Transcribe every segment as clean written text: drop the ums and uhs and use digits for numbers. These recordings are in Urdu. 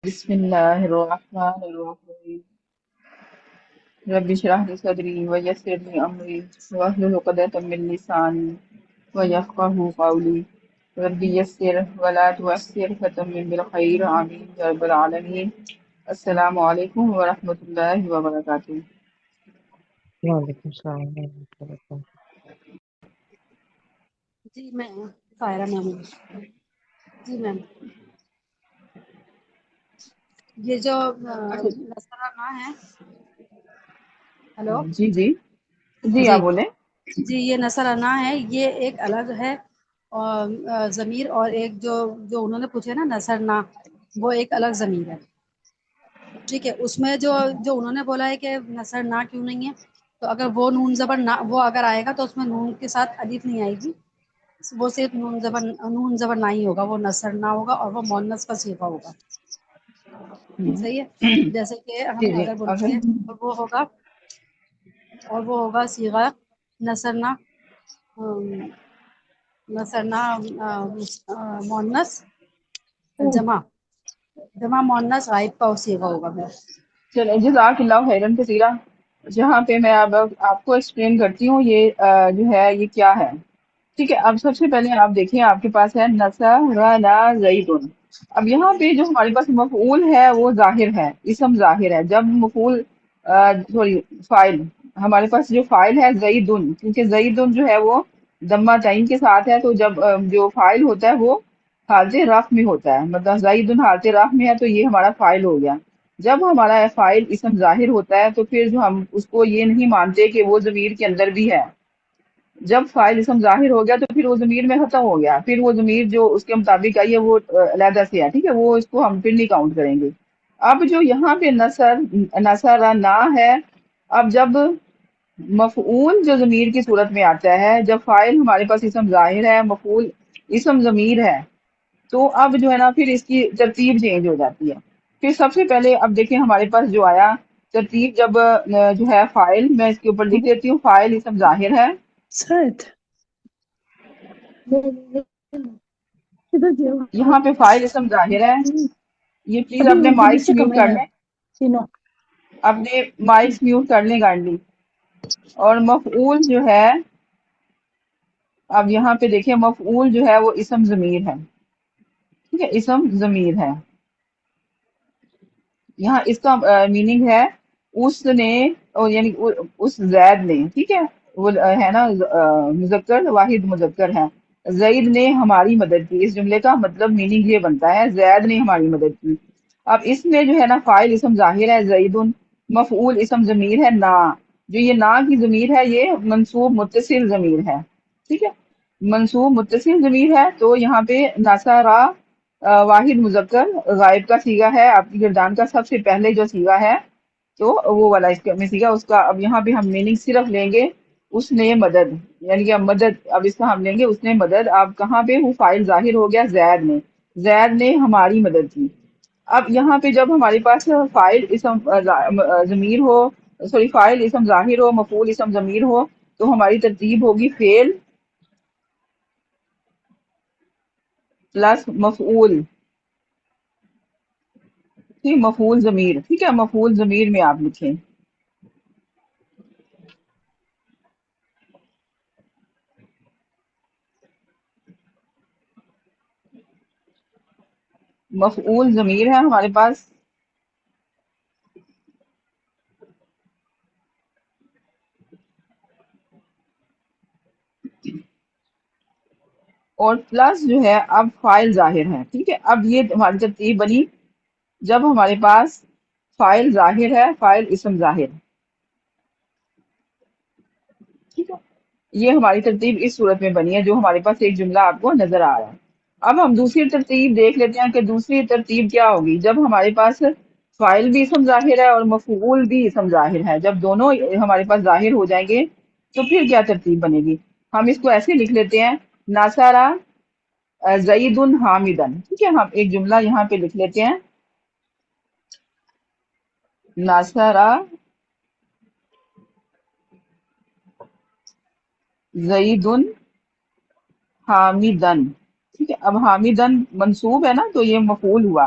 بسم الله الرحمن الرحيم رب اشرح لي صدري ويسر لي أمري واحلل عقدة من لساني ويفقهوا قولي رب يسر ولا تعسر وتمم بالخير آمين يا رب العالمين السلام علیکم ورحمۃ اللہ وبرکاتہ. وعلیکم السلام ورحمۃ اللہ وبرکاتہ. جی میں فائرہ میم. جی میم یہ جو نصرانہ ہے. ہلو جی جی جی جی آپ بولیں. جی یہ نصرانہ ہے، یہ ایک الگ ہے، اور ضمیر، اور ایک جو انہوں نے پوچھے نا نصرنا، وہ ایک الگ ضمیر ہے. ٹھیک ہے، اس میں جو انہوں نے بولا ہے کہ نصرنا کیوں نہیں ہے، تو اگر وہ نون زبر نہ وہ اگر آئے گا تو اس میں نون کے ساتھ الف نہیں آئے گی، وہ صرف نون زبر نہ ہی ہوگا، وہ نصرنا ہوگا اور وہ مؤنث کا صیغہ ہوگا. صحیح ہے، جیسے کہ ہم جی جی اگر بولیں گے اور وہ ہوگا صیغہ نصرنا، نصرنا مؤنث جمع مؤنث غائب کا صیغہ ہوگا. چلیں جزاک اللہ خیرن کثیرہ. جہاں پہ میں اب آپ کو ایکسپلین کرتی ہوں یہ جو ہے یہ کیا ہے. ٹھیک ہے، اب سب سے پہلے آپ دیکھیں آپ کے پاس ہے نصرنا زیدن. اب یہاں پہ جو ہمارے پاس مفعول ہے وہ ظاہر ہے، اسم ظاہر ہے. جب مفعول سوری فائل، ہمارے پاس جو فائل ہے زیدن، کیونکہ زیدن جو ہے وہ ضمہ تعین کے ساتھ ہے، تو جب جو فائل ہوتا ہے وہ حالت رفع میں ہوتا ہے، مطلب زیدن حالت رفع میں ہے تو یہ ہمارا فائل ہو گیا. جب ہمارا فائل اسم ظاہر ہوتا ہے تو پھر جو ہم اس کو یہ نہیں مانتے کہ وہ ضمیر کے اندر بھی ہے. جب فائل اسم ظاہر ہو گیا تو پھر وہ ضمیر میں ختم ہو گیا، پھر وہ ضمیر جو اس کے مطابق آئی ہے وہ علیحدہ سے ہے. ٹھیک ہے، وہ اس کو ہم پھر نہیں کاؤنٹ کریں گے. اب جو یہاں پہ نصرنا ہے، اب جب مفعول جو ضمیر کی صورت میں آتا ہے، جب فائل ہمارے پاس اسم ظاہر ہے، مفعول اسم ضمیر ہے، تو اب جو ہے نا پھر اس کی ترتیب چینج ہو جاتی ہے. پھر سب سے پہلے اب دیکھیں ہمارے پاس جو آیا ترتیب، جب جو ہے فائل، میں اس کے اوپر لکھ دیتی ہوں، فائل اسم ظاہر ہے. یہاں پہ فائل اسم ظاہر ہے. یہ پلیز اپنے مائکس میوٹ کر لیں، اپنے مائکس میوٹ کر لیں کائنڈلی. اور مفعول جو ہے، اب یہاں پہ دیکھیں مفعول جو ہے وہ اسم ضمیر ہے. ٹھیک ہے، اسم ضمیر ہے. یہاں اس کا میننگ ہے اس نے، اور یعنی اس زید نے. ٹھیک ہے، وہ ہے نا مذکر، واحد مذکر ہے. زید نے ہماری مدد کی، اس جملے کا مطلب میننگ یہ بنتا ہے زید نے ہماری مدد کی. اب اس میں جو ہے نا فائل اسم ظاہر ہے زیدن، مفعول اسم ضمیر ہے نا. جو یہ نا کی ضمیر ہے یہ منصوب متصل ضمیر ہے. ٹھیک ہے، منصوب متصل ضمیر ہے، تو یہاں پہ نصرہ واحد مذکر غائب کا صیغہ ہے، آپ کی گردان کا سب سے پہلے جو صیغہ ہے تو وہ والا اس میں صیغہ اس کا. اب یہاں پہ ہم میننگ صرف لیں گے اس نے مدد، یعنی کہ مدد، اب اس کا ہم لیں گے اس نے مدد. اب کہاں پہ وہ فائل ظاہر ہو گیا زید نے، زید نے ہماری مدد کی. اب یہاں پہ جب ہمارے پاس فائل اسم ضمیر ہو، سوری فائل اسم ظاہر ہو، مفعول اسم ضمیر ہو، تو ہماری ترتیب ہوگی فعل پلس مفعول. ٹھیک، مفعول ضمیر. ٹھیک ہے، مفعول ضمیر میں آپ لکھیں. مفعول ضمیر ہے ہمارے پاس، اور پلس جو ہے اب فائل ظاہر ہے. ٹھیک ہے، اب یہ ہماری ترتیب بنی جب ہمارے پاس فائل ظاہر ہے، فائل اسم ظاہر. ٹھیک ہے، یہ ہماری ترتیب اس صورت میں بنی ہے جو ہمارے پاس ایک جملہ آپ کو نظر آ رہا ہے. اب ہم دوسری ترتیب دیکھ لیتے ہیں کہ دوسری ترتیب کیا ہوگی جب ہمارے پاس فائل بھی اسم ظاہر ہے اور مفعول بھی اسم ظاہر ہے. جب دونوں ہمارے پاس ظاہر ہو جائیں گے تو پھر کیا ترتیب بنے گی. ہم اس کو ایسے لکھ لیتے ہیں ناصرہ زید حامدن. ٹھیک ہے، ہم ایک جملہ یہاں پہ لکھ لیتے ہیں ناصرہ زید حامدن. ٹھیک ہے، اب حامدن منصوب ہے نا تو یہ مفعول ہوا.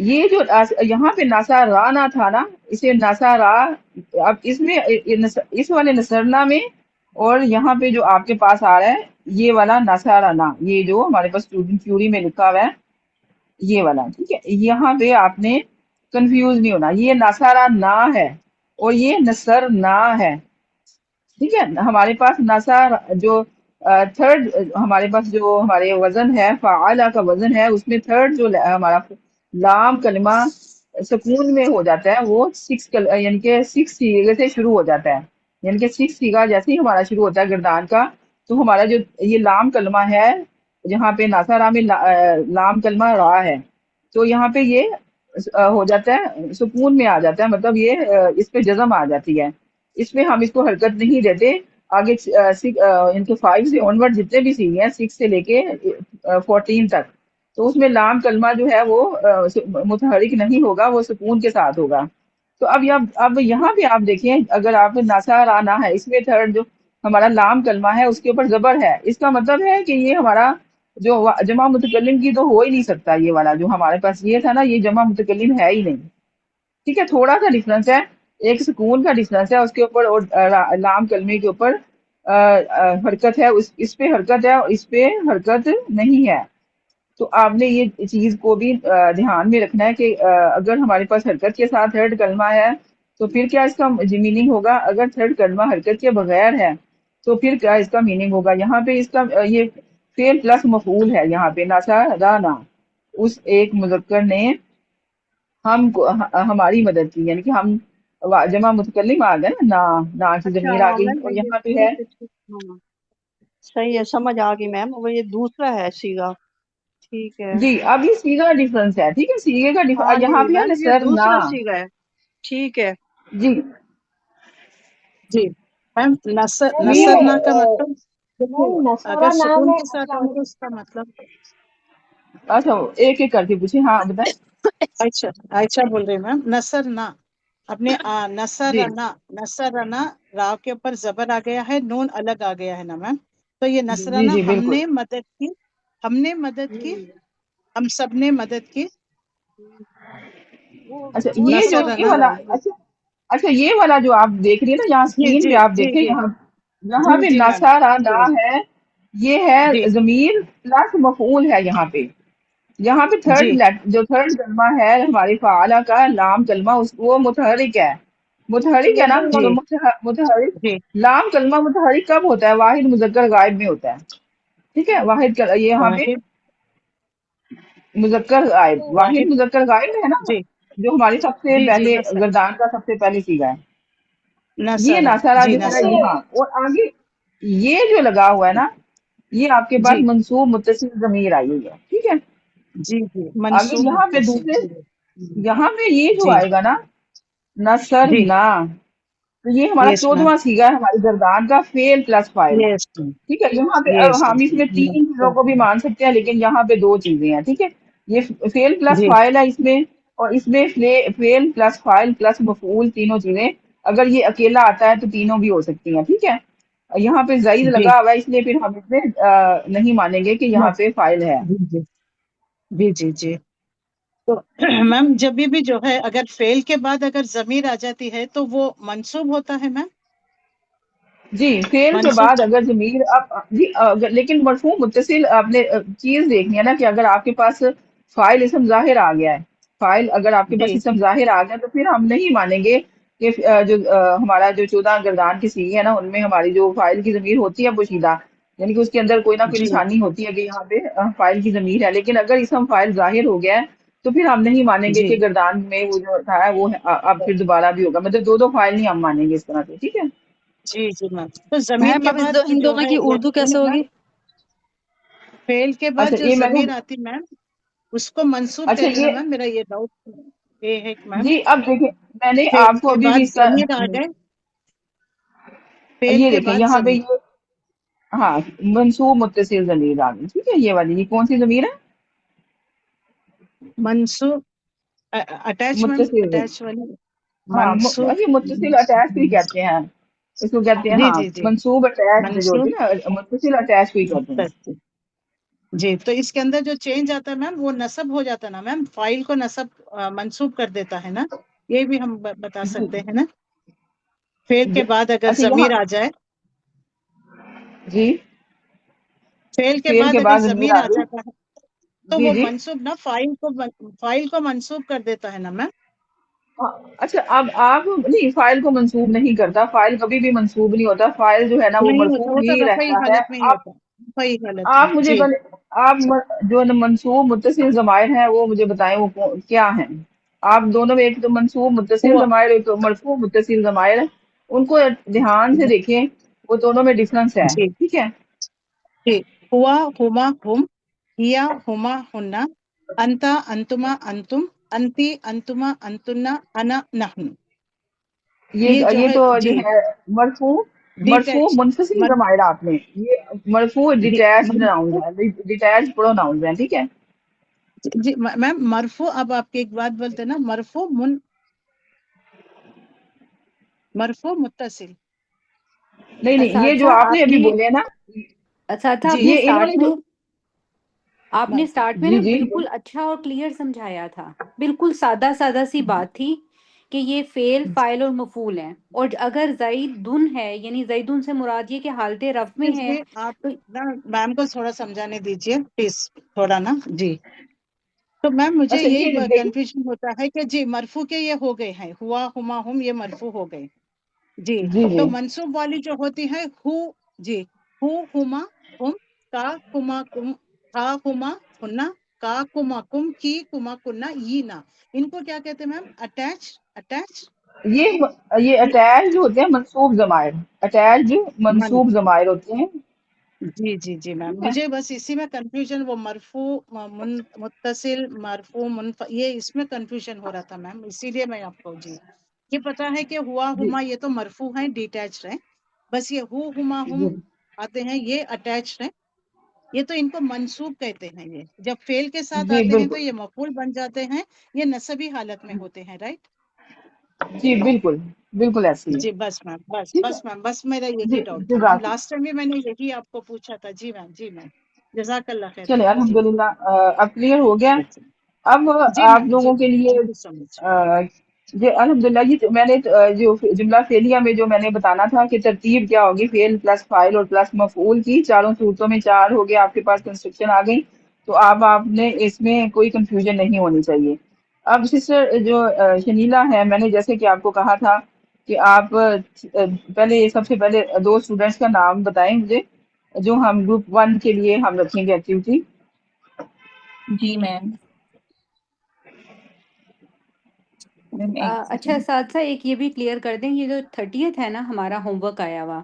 یہ جو یہاں پہ ناسارانا تھا نا، اسے ناسارا، اب اس میں اس والے نصرنا میں اور یہاں پہ جو آپ کے پاس آ رہا ہے یہ والا ناسارانا، یہ جو ہمارے پاس اسٹوڈنٹ تھیوری میں لکھا ہوا ہے یہ والا، ٹھیک ہے، یہاں پہ آپ نے کنفیوز نہیں ہونا، یہ ناسارا نا ہے اور یہ نصر نا ہے، ٹھیک ہے۔ ہمارے پاس ناسا جو تھرڈ ہمارے پاس جو ہمارے وزن ہے فعالہ کا وزن ہے، اس میں تھرڈ جو ہمارا لام کلمہ سکون میں ہو جاتا ہے وہ یعنی کہ سکس سیگے سے شروع ہو جاتا ہے، یعنی کہ سکس سیگا جیسے ہی ہمارا شروع ہوتا ہے گردان کا، تو ہمارا جو یہ لام کلمہ ہے جہاں پہ ناسا را میں لام کلمہ را ہے، تو یہاں پہ یہ ہو جاتا ہے سکون میں آ جاتا ہے، مطلب یہ اس پہ جزم آ جاتی ہے، اس میں ہم اس کو حرکت نہیں دیتے آگے ان کے 5 سے آنورڈ جتنے بھی سیگے ہیں 6 سے لے کے 14 تک، تو اس میں لام کلمہ جو ہے وہ متحرک نہیں ہوگا، وہ سکون کے ساتھ ہوگا۔ تو اب یہاں پہ آپ دیکھیں اگر آپ ناسا رانا ہے، اس میں تھرڈ جو ہمارا لام کلمہ ہے اس کے اوپر زبر ہے، اس کا مطلب ہے کہ یہ ہمارا جو جمع متکلم کی تو ہو ہی نہیں سکتا، یہ والا جو ہمارے پاس یہ تھا نا یہ جمع متکلم ہے ہی نہیں، ٹھیک ہے، تھوڑا سا ڈفرنس ہے، ایک سکون کا ڈفرنس ہے اس کے اوپر اور لام کلمے کے اوپر حرکت ہے، اس پہ حرکت ہے اور اس پہ حرکت نہیں ہے۔ تو آپ نے یہ چیز کو بھی دھیان میں رکھنا ہے کہ اگر ہمارے پاس حرکت کے ساتھ تھرڈ کلمہ ہے تو پھر کیا اس کا میننگ ہوگا، اگر تھرڈ کلمہ حرکت کے بغیر ہے تو پھر کیا اس کا میننگ ہوگا۔ یہاں پہ اس کا یہ فعل پلس مفعول ہے، یہاں پہ ناسارانا، اس ایک مذکر نے ہم کو ہماری مدد کی، یعنی کہ ہم جمع متکلم آ گئے نا، نا کی اچھا ضمیر آ ہاں گئی میم اور یہ یہاں پہ ہے ٹھیک ہے ٹھیک ہاں صحیح ہے، سمجھ آ گئی میم، وہ یہ دوسرا ہے سیگا، ٹھیک ہے۔ جی۔ اب یہ سیگا کا ڈفرنس ہے، ٹھیک ہے، سیگے کا ہاں یہاں جی پہ ہے میم یہ نصرنا، دوسرا سیگا ہے، ٹھیک ہے۔ جی جی میم یہ نصرنا کا مطلب دیکھیے میم اگر نصارہ نام سکون ہے، کے ساتھ السلام ہو تو علیکم۔ اس کا مطلب اچھا ایک ایک کر کے پوچھیں، ہاں بتائیں۔ اچھا اچھا بول رہے ہیں میم نصرنا اپنے جی نصرنا را کے اوپر زبر آ گیا ہے، نون الگ آ گیا ہے نا میم، تو یہ جی نصرنا جی ہم بالکل۔ نے مدد کی، ہم نے مدد کی، ہم سب نے مدد کی، وہ اچھا وہ یہ جو سمجھ یہ نصرنا والا، گئے وہ، اچھا اچھا یہ والا جو آپ دیکھ رہی ہیں نا یہاں جی اسکرین جی پہ آپ جی دیکھیں جی یہاں یہاں جی پہ جی میم ناسارا جی نا ہے، یہ جی ہے ضمیر پلس مفعول ہے یہاں پہ، یہاں پہ جی جو تھرڈ کلمہ ہے ہماری فعالہ کا لام کلمہ وہ متحرک ہے، متحرک ہے نا، جی متحرک جی لام کلمہ متحرک کب ہوتا ہے؟ واحد مذکر غائب میں ہوتا ہے، ٹھیک ہے، یہ یہاں پہ واحد مذکر غائب، واحد واحد مذکر غائب ہے نا، جی جو ہماری سب سے جی جی پہلے نصر گردان کا سب سے پہلے سیگا ہے، یہ نصرا ناسارا جی جو ہے نا نصرا یہاں اور آگے یہ جو لگا ہوا ہے نا یہ آپ کے پاس جی منصوب متصل ضمیر آئی ہوئی ہے، ٹھیک ہے۔ جی جی آگے منصوب یہاں پہ متصل دوسرے جی یہاں پہ یہ جو جی آئے گا نا نصر جی نا، تو یہ ہمارا یس میم 14واں سیگا ہے ہماری گردان کا فیل پلس فائل، یس میم ٹھیک ہے۔ یہاں پہ اب یس ہم اس میں تین چیزوں کو بھی مان سکتے ہیں لیکن یہاں پہ دو چیزیں ہیں، ٹھیک ہے، یہ فیل پلس جی فائل ہے اس میں، اور اس میں فیل پلس فائل پلس مفعول تینوں چیزیں اگر یہ اکیلا آتا ہے تو تینوں بھی ہو سکتی ہیں، ٹھیک ہے۔ یہاں پہ زائد جی لگا ہوا ہے اس لیے پھر ہم اس میں نہیں مانیں گے کہ یہاں مس- پہ فائل ہے۔ جی جی جی جی جی تو میم جب بھی جو ہے اگر فعل کے بعد اگر ضمیر آ جاتی ہے تو وہ منصوب ہوتا ہے میم، جی فعل کے منصوب بعد اگر ضمیر اب جی لیکن مرفوع متصل آپ نے چیز دیکھنی ہے نا کہ اگر آپ کے پاس فاعل اسم ظاہر آ گیا ہے، فاعل اگر آپ کے جی پاس اسم ظاہر آ گیا تو پھر ہم نہیں مانیں گے کہ جو ہمارا جو 14 گردان کی سیگے ہے نا ان میں ہماری جو فاعل کی ضمیر ہوتی ہے پوشیدہ، یعنی کہ اس کے اندر کوئی نہ کوئی جی نشانی ہوتی ہے کہ یہاں پہ فاعل کی ضمیر ہے، لیکن اگر اسم فاعل ظاہر ہو گیا ہے تو پھر ہم نہیں مانیں گے جی کہ گردان میں وہ جو تھا وہ اب پھر دوبارہ بھی ہوگا، مطلب دو فاعل نہیں ہم مانیں گے اس طرح سے، ٹھیک ہے۔ جی جی میم تو ضمیر میم کے اب بعد ان جو دونوں ہے کی وہ اردو کیسے میم ہوگی؟ فعل کے بعد اچھا جو یہ میں نے ضمیر آتی میم اس کو منصوب اچھا کہتے ہیں نا یہ میم، میرا یہ ڈاؤٹ یہ ہے میم، جی اب دیکھیں میں نے فعل آپ کو کے ابھی بھی بعد اس کا ضمیر آ گئے، فعل یہ کے دیکھیں بعد یہاں پہ ضمیر یہ ہاں منصوب متصل ضمیر آ گئی، ٹھیک ہے، یہ والی یہ کون سی ضمیر ہے؟ منصوب اٹیچ میم متصل ضمیر، اٹیچ والی ہاں منصوب یہ متصل اٹیچ بھی کہتے ہیں، اس کو کہتے ہیں جی ہاں جی جی منصوب اٹیچ جو منصوب ہوتی ہے نا متصل اٹیچ بھی کہتے ہیں۔ متصل جی تو اس کے اندر جو چینج آتا ہے میم وہ نصب ہو جاتا ہے نا میم، فائل کو نصب منسوب کر دیتا ہے نا، یہ بھی ہم بتا جی سکتے ہیں نا، فعل کے جی بعد اگر اچھا یہاں ضمیر آ جائے، جی فعل کے فعل بعد کے اگر بعد ضمیر ضمیر آ آ گئی. جاتا ہے تو جی وہ جی منسوب نا فائل کو منسوب کر دیتا ہے نا میم. ہاں، اچھا اب آپ نہیں، فائل کو منسوب نہیں کرتا، فائل کبھی بھی منسوب نہیں ہوتا، فائل جو ہے نا وہ نہیں ہوتا، مرفوع وہ تو ہی رفعی رہتا ہے. حالت میں ہی آپ ہوتا ہے، رفعی حالت میں. آپ مجھے جی پہلے آپ جو منصوب متصل ضمائر ہیں وہ مجھے بتائیں وہ کیا ہیں. آپ دونوں میں، ایک تو منصوب متصل ہوا ضمائر، ایک تو مرفوع متصل ضمائر ہے، ان کو دھیان سے دیکھیں، وہ دونوں میں ڈفرنس ہے. جی ٹھیک ہے. جی ہوا ہما ہم، ہیا ہما ہننا، انتا انتما انتم، انتی انتما انتنا، انا نحن. یہ جو یہ ہے تو جو جی ہے مرفوع مرفوع ڈیٹیچ منفصل ضمائر آپ نے، یہ مرفوع ڈیٹیچڈ ناؤنز ہیں، ڈیٹیچڈ پروناؤنز ہیں. ٹھیک ہے. جی میم مرفوع، اب آپ کی ایک بات بولتے ہیں نا، مرفوع متصل. نہیں نہیں، یہ جو اساتذہ آپ نے ابھی بولے ہیں نا، اساتذہ جی آپ نے یہ انہوں اسٹارٹ نے جو، میں جی نا جی بالکل اچھا اور کلیئر سمجھایا تھا، بالکل سادہ سادہ سی بات تھی کہ یہ فعل، فاعل اور مفعول ہیں، اور اگر زیدن ہے یعنی زیدن سے مراد یہ کہ حالت رفع میں ہے جی آپ تو نا میم کو تھوڑا سمجھانے دیجیے پلیز، تھوڑا نا. جی تو میم مجھے اچھا یہی یہ دیکھیں. کنفیوژن ہوتا ہے کہ جی مرفوع کے یہ ہو گئے ہیں، ہوا ہما ہم یہ مرفوع ہو گئے. جی جی تو جی منصوب والی جو ہوتی ہے ہو، جی ہو ہما ہم، کا کما کم، تھا ہما ہننا، کا کما کم، کی کما کننا، یہ نا، ان کو کیا کہتے ہیں میم؟ اٹیچ یہ اٹیچ ہوتے ہیں منصوب ضمائر، اٹیچ من. منصوب ضمائر ہوتے ہیں. جی جی جی میم، ٹھیک ہے. مجھے بس اسی میں کنفیوژن، وہ مرفوع متصل، مرفوع یہ اس میں کنفیوژن ہو رہا تھا میم، اسی لیے میں آپ کو جی یہ پتا ہے کہ ہوا جی ہما یہ تو مرفوع ہیں، ڈیٹیچڈ ہیں، بس یہ ہو ہما ہم جی آتے ہیں یہ اٹیچڈ ہیں، یہ تو ان کو منصوب کہتے ہیں. یہ جب فعل کے ساتھ جی آتے ہیں تو بالکل. یہ مفعول بن جاتے ہیں، یہ نصبی حالت میں ہوتے ہیں، رائٹ. جی بالکل بالکل ایسے ہی. جی بس میم، ٹھیک ہے. بس میم، بس میرا یہی جی ڈاؤٹ تھا میم، جزاک. لاسٹ ٹائم بھی میں نے یہی آپ کو پوچھا تھا. جی میم، جی میم، جزاک اللہ خیر چلے میم. جی الحمدللہ اب کلیئر ہو گیا. اب جی آپ میم، جی لوگوں کے میم، لیے تھینک یو سو مچ. یہ الحمدللہ، یہ میں نے جو جملہ فعلیہ میں جو میں نے بتانا تھا کہ ترتیب کیا ہوگی، فعل پلس فاعل اور پلس مفعول کی، چاروں صورتوں میں چار ہو گیا آپ کے پاس، کنسٹرکشن آ گئی. تو آپ نے اس میں کوئی کنفیوژن نہیں ہونی چاہیے. اب سسٹر جو شنیلا ہے، میں نے جیسے کہ آپ کو کہا تھا کہ آپ پہلے، سب سے پہلے دو اسٹوڈینٹس کا نام بتائیں مجھے جو ہم گروپ 1 کے لیے ہم رکھیں گے ایکٹیویٹی. جی میم. میم ایک اچھا سیکنڈ. اساتذہ ایک یہ بھی کلیئر کر دیں، یہ جو 30th ہے نا ہمارا ہوم ورک آیا ہوا،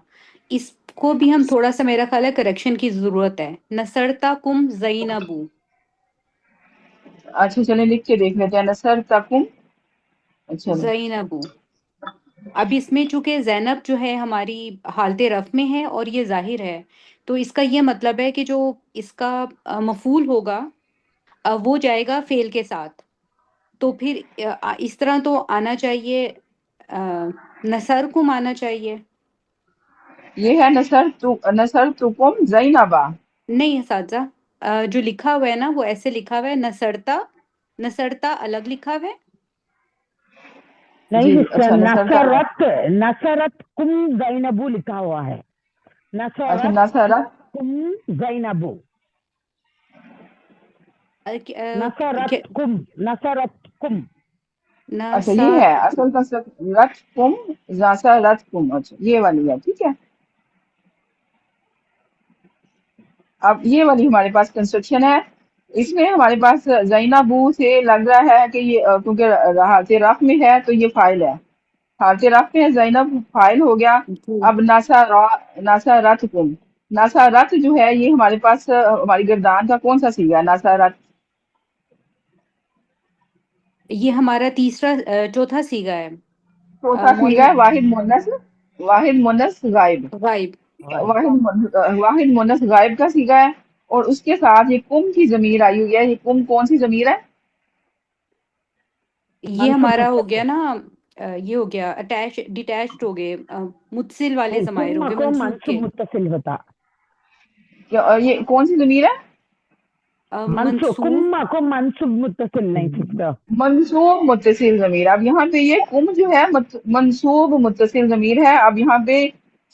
اس کو بھی ہم تھوڑا سا، میرا خیال ہے کریکشن کی ضرورت ہے. نصرتا کم زینبو. اچھا چلیں لکھ کے دیکھ لیتے ہیں. نصر تکم. اچھا زینبو. اب اس میں چونکہ زینب جو ہے ہماری حالت رفع میں ہے اور یہ ظاہر ہے، تو اس کا یہ مطلب ہے کہ جو اس کا مفعول ہوگا وہ جائے گا فعل کے ساتھ، تو پھر اس طرح تو آنا چاہیے، نصر کم آنا چاہیے. یہ ہے نصر تکم زینبا. نہیں اساتذہ، جو لکھا ہوا ہے نا وہ ایسے لکھا ہوا ہے، نصرتا الگ لکھا ہوا ہے. نہیں جی سسٹر، اچھا نصرتا ہے. نصرت کم زینبو لکھا ہوا ہے. اچھا نصرت نصرت. کم زینبو. کیا- نصرت کم. اچھا یہ ہے نصرت. اصل کا رت کم، رت کم. اچھا یہ والی ہے. ٹھیک ہے. اب یہ والی ہمارے پاس کنسٹرکشن ہے. اس میں ہمارے پاس زینبو سے لگ رہا ہے کہ یہ کیونکہ حالت رفع میں ہے تو یہ فاعل ہے. حالت رفع میں زینب فاعل ہو گیا. جی اب ناسا کم، ناسا رت جو ہے یہ ہمارے پاس ہماری گردان کا کون سا سیگا ہے؟ ناسا رت یہ ہمارا تیسرا چوتھا سیگا ہے. چوتھا سیگا ہے. واحد مونس غائب. غائب. واحد مونس غائب کا سیگا ہے. اور اس کے ساتھ یہ کم کی ضمیر آئی ہوئی ہے. یہ کم کون سی ضمیر ہے؟ یہ منصوب ہمارا ہو گیا متصل. نا، یہ ہو گیا ڈیٹیچڈ ہو گئے، متصل والے نہیں، ضمائر ہو ثم گئے کو منصوب منصوب کے. متصل ہوتا. یہ کون سی ضمیر ہے؟ منصوب منصوب کم کو منصوب متصل نہیں سکتا. منصوب متصل ضمیر. اب یہاں پہ یہ کم جو ہے منصوب متصل ضمیر ہے. اب یہاں پہ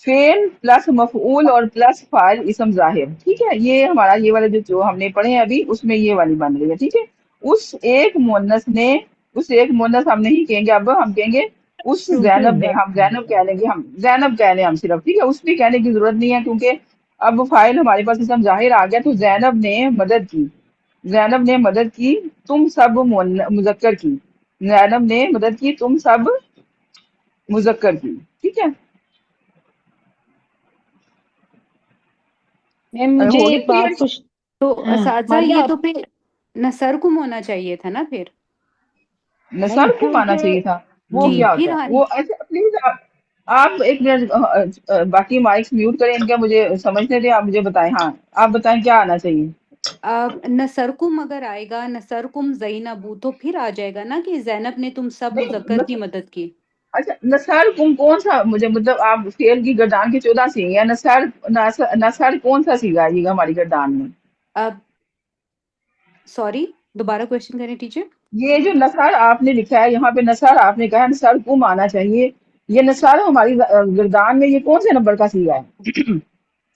فعل پلس مفعول اور پلس فاعل اسم ظاہر. ٹھیک ہے، یہ ہمارا یہ والا جو ہم نے پڑھے ہیں ابھی اس میں یہ والی بن رہی ہے. ٹھیک ہے، اس ایک مونس نے، اس ایک مونس ہم نہیں کہیں گے، اب ہم کہیں گے اس کیونکہ زینب نے. ہم زینب کہہ لیں گے، ہم زینب کہہ لیں ہم صرف. ٹھیک ہے، اس بھی کہنے کی ضرورت نہیں ہے کیونکہ اب فاعل ہمارے پاس اسم ظاہر آ گیا. تو زینب نے مدد کی، زینب نے مدد کی تم سب مذکر کی. زینب نے مدد کی تم سب مذکر کی. ٹھیک ہے، میم مجھے ہو گئی ایک کلیئر؟ بات پوچھ تو اساتذہ ماریہ یہ آپ تو پھر نصرکم ہونا چاہیے تھا نا پھر. نہیں نثر کو آنا کیونکہ چاہیے تھا. وہ جی کیا پھر ہوتا ہے وہ؟ اچھا پلیز آپ ایک منٹ باقی مائکس میوٹ کریں ان کا، مجھے سمجھنے دیں. آپ مجھے بتائیں، ہاں آپ بتائیں کیا آنا چاہیے. نصرکم اگر آئے گا نصرکم زینبو تو پھر آ جائے گا نا کہ زینب نے تم سب نہیں مذکر کی مدد کی. اچھا نثر کم کون سا؟ مجھے مطلب آپ فعل کی گردان کی 14 سی ہیں. نثر کون سا سیگا آئیے گا ہماری گردان میں؟ اب سوری دوبارہ کوشچن کریں ٹیچر. یہ جو نثر آپ نے لکھا ہے یہاں پہ، نثر آپ نے کہا ہے نثر کم آنا چاہیے. یہ نثر ہماری گردان میں یہ کون سے نمبر کا سیگا ہے؟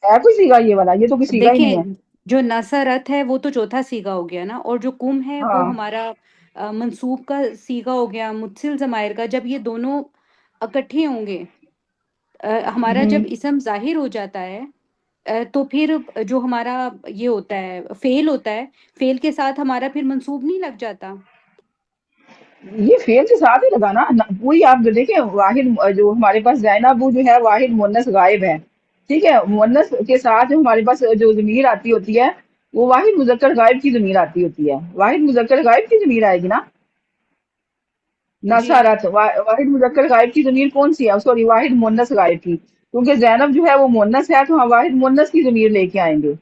ہے کوئی سیگا یہ والا؟ یہ تو کوئی سیگا ہی دیکھیں نہیں ہے. جو نصرت ہے وہ تو چوتھا سیگا ہو گیا نا، اور جو کم ہے وہ ہاں ہمارا منصوب کا سیگا ہو گیا، متصل ضمائر کا. جب یہ دونوں اکٹھے ہوں گے، ہمارا جب ہوں، اسم ظاہر ہو جاتا ہے تو پھر جو ہمارا یہ ہوتا ہے فعل ہوتا ہے، فعل کے ساتھ ہمارا پھر منصوب نہیں لگ جاتا. یہ فعل کے ساتھ ہی لگانا پوری. آپ دیکھیں واحد جو ہمارے پاس زینب جو ہے واحد مونس غائب ہے. ٹھیک ہے، مونس کے ساتھ جو ہمارے پاس جو ضمیر آتی ہوتی ہے وہ واحد مذکر غائب کی ضمیر آتی ہوتی ہے. واحد مذکر غائب کی ضمیر آئے گی نا. جی نصارت واحد مذکر غائب کی ضمیر کون سی ہے؟ سوری، واحد مونس غائب کی. کیونکہ زینب جو ہے وہ مونس ہے تو ہم واحد مونس کی ضمیر لے کے آئیں گے.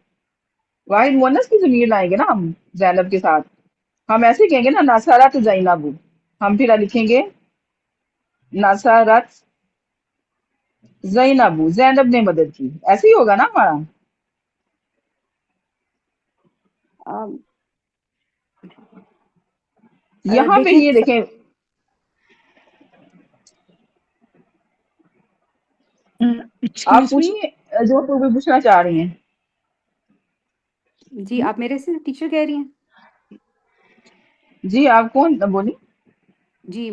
واحد مونس کی ضمیر لائیں گے نا ہم زینب کے ساتھ. ہم ایسے کہیں گے نا ناصرت زینب. ہم پھر لکھیں گے ناصرت زینب، زینب نے مدد کی. ایسے ہی ہوگا نا ہمارا. یہاں پہ دیکھیں یہ دیکھیں، آپ ایکسکیوز می. پوچھیے جو بھی پوچھنا چاہ رہی ہیں. جی آپ میرے سے ٹیچر کہہ رہی ہیں. جی آپ کون بولی؟ جی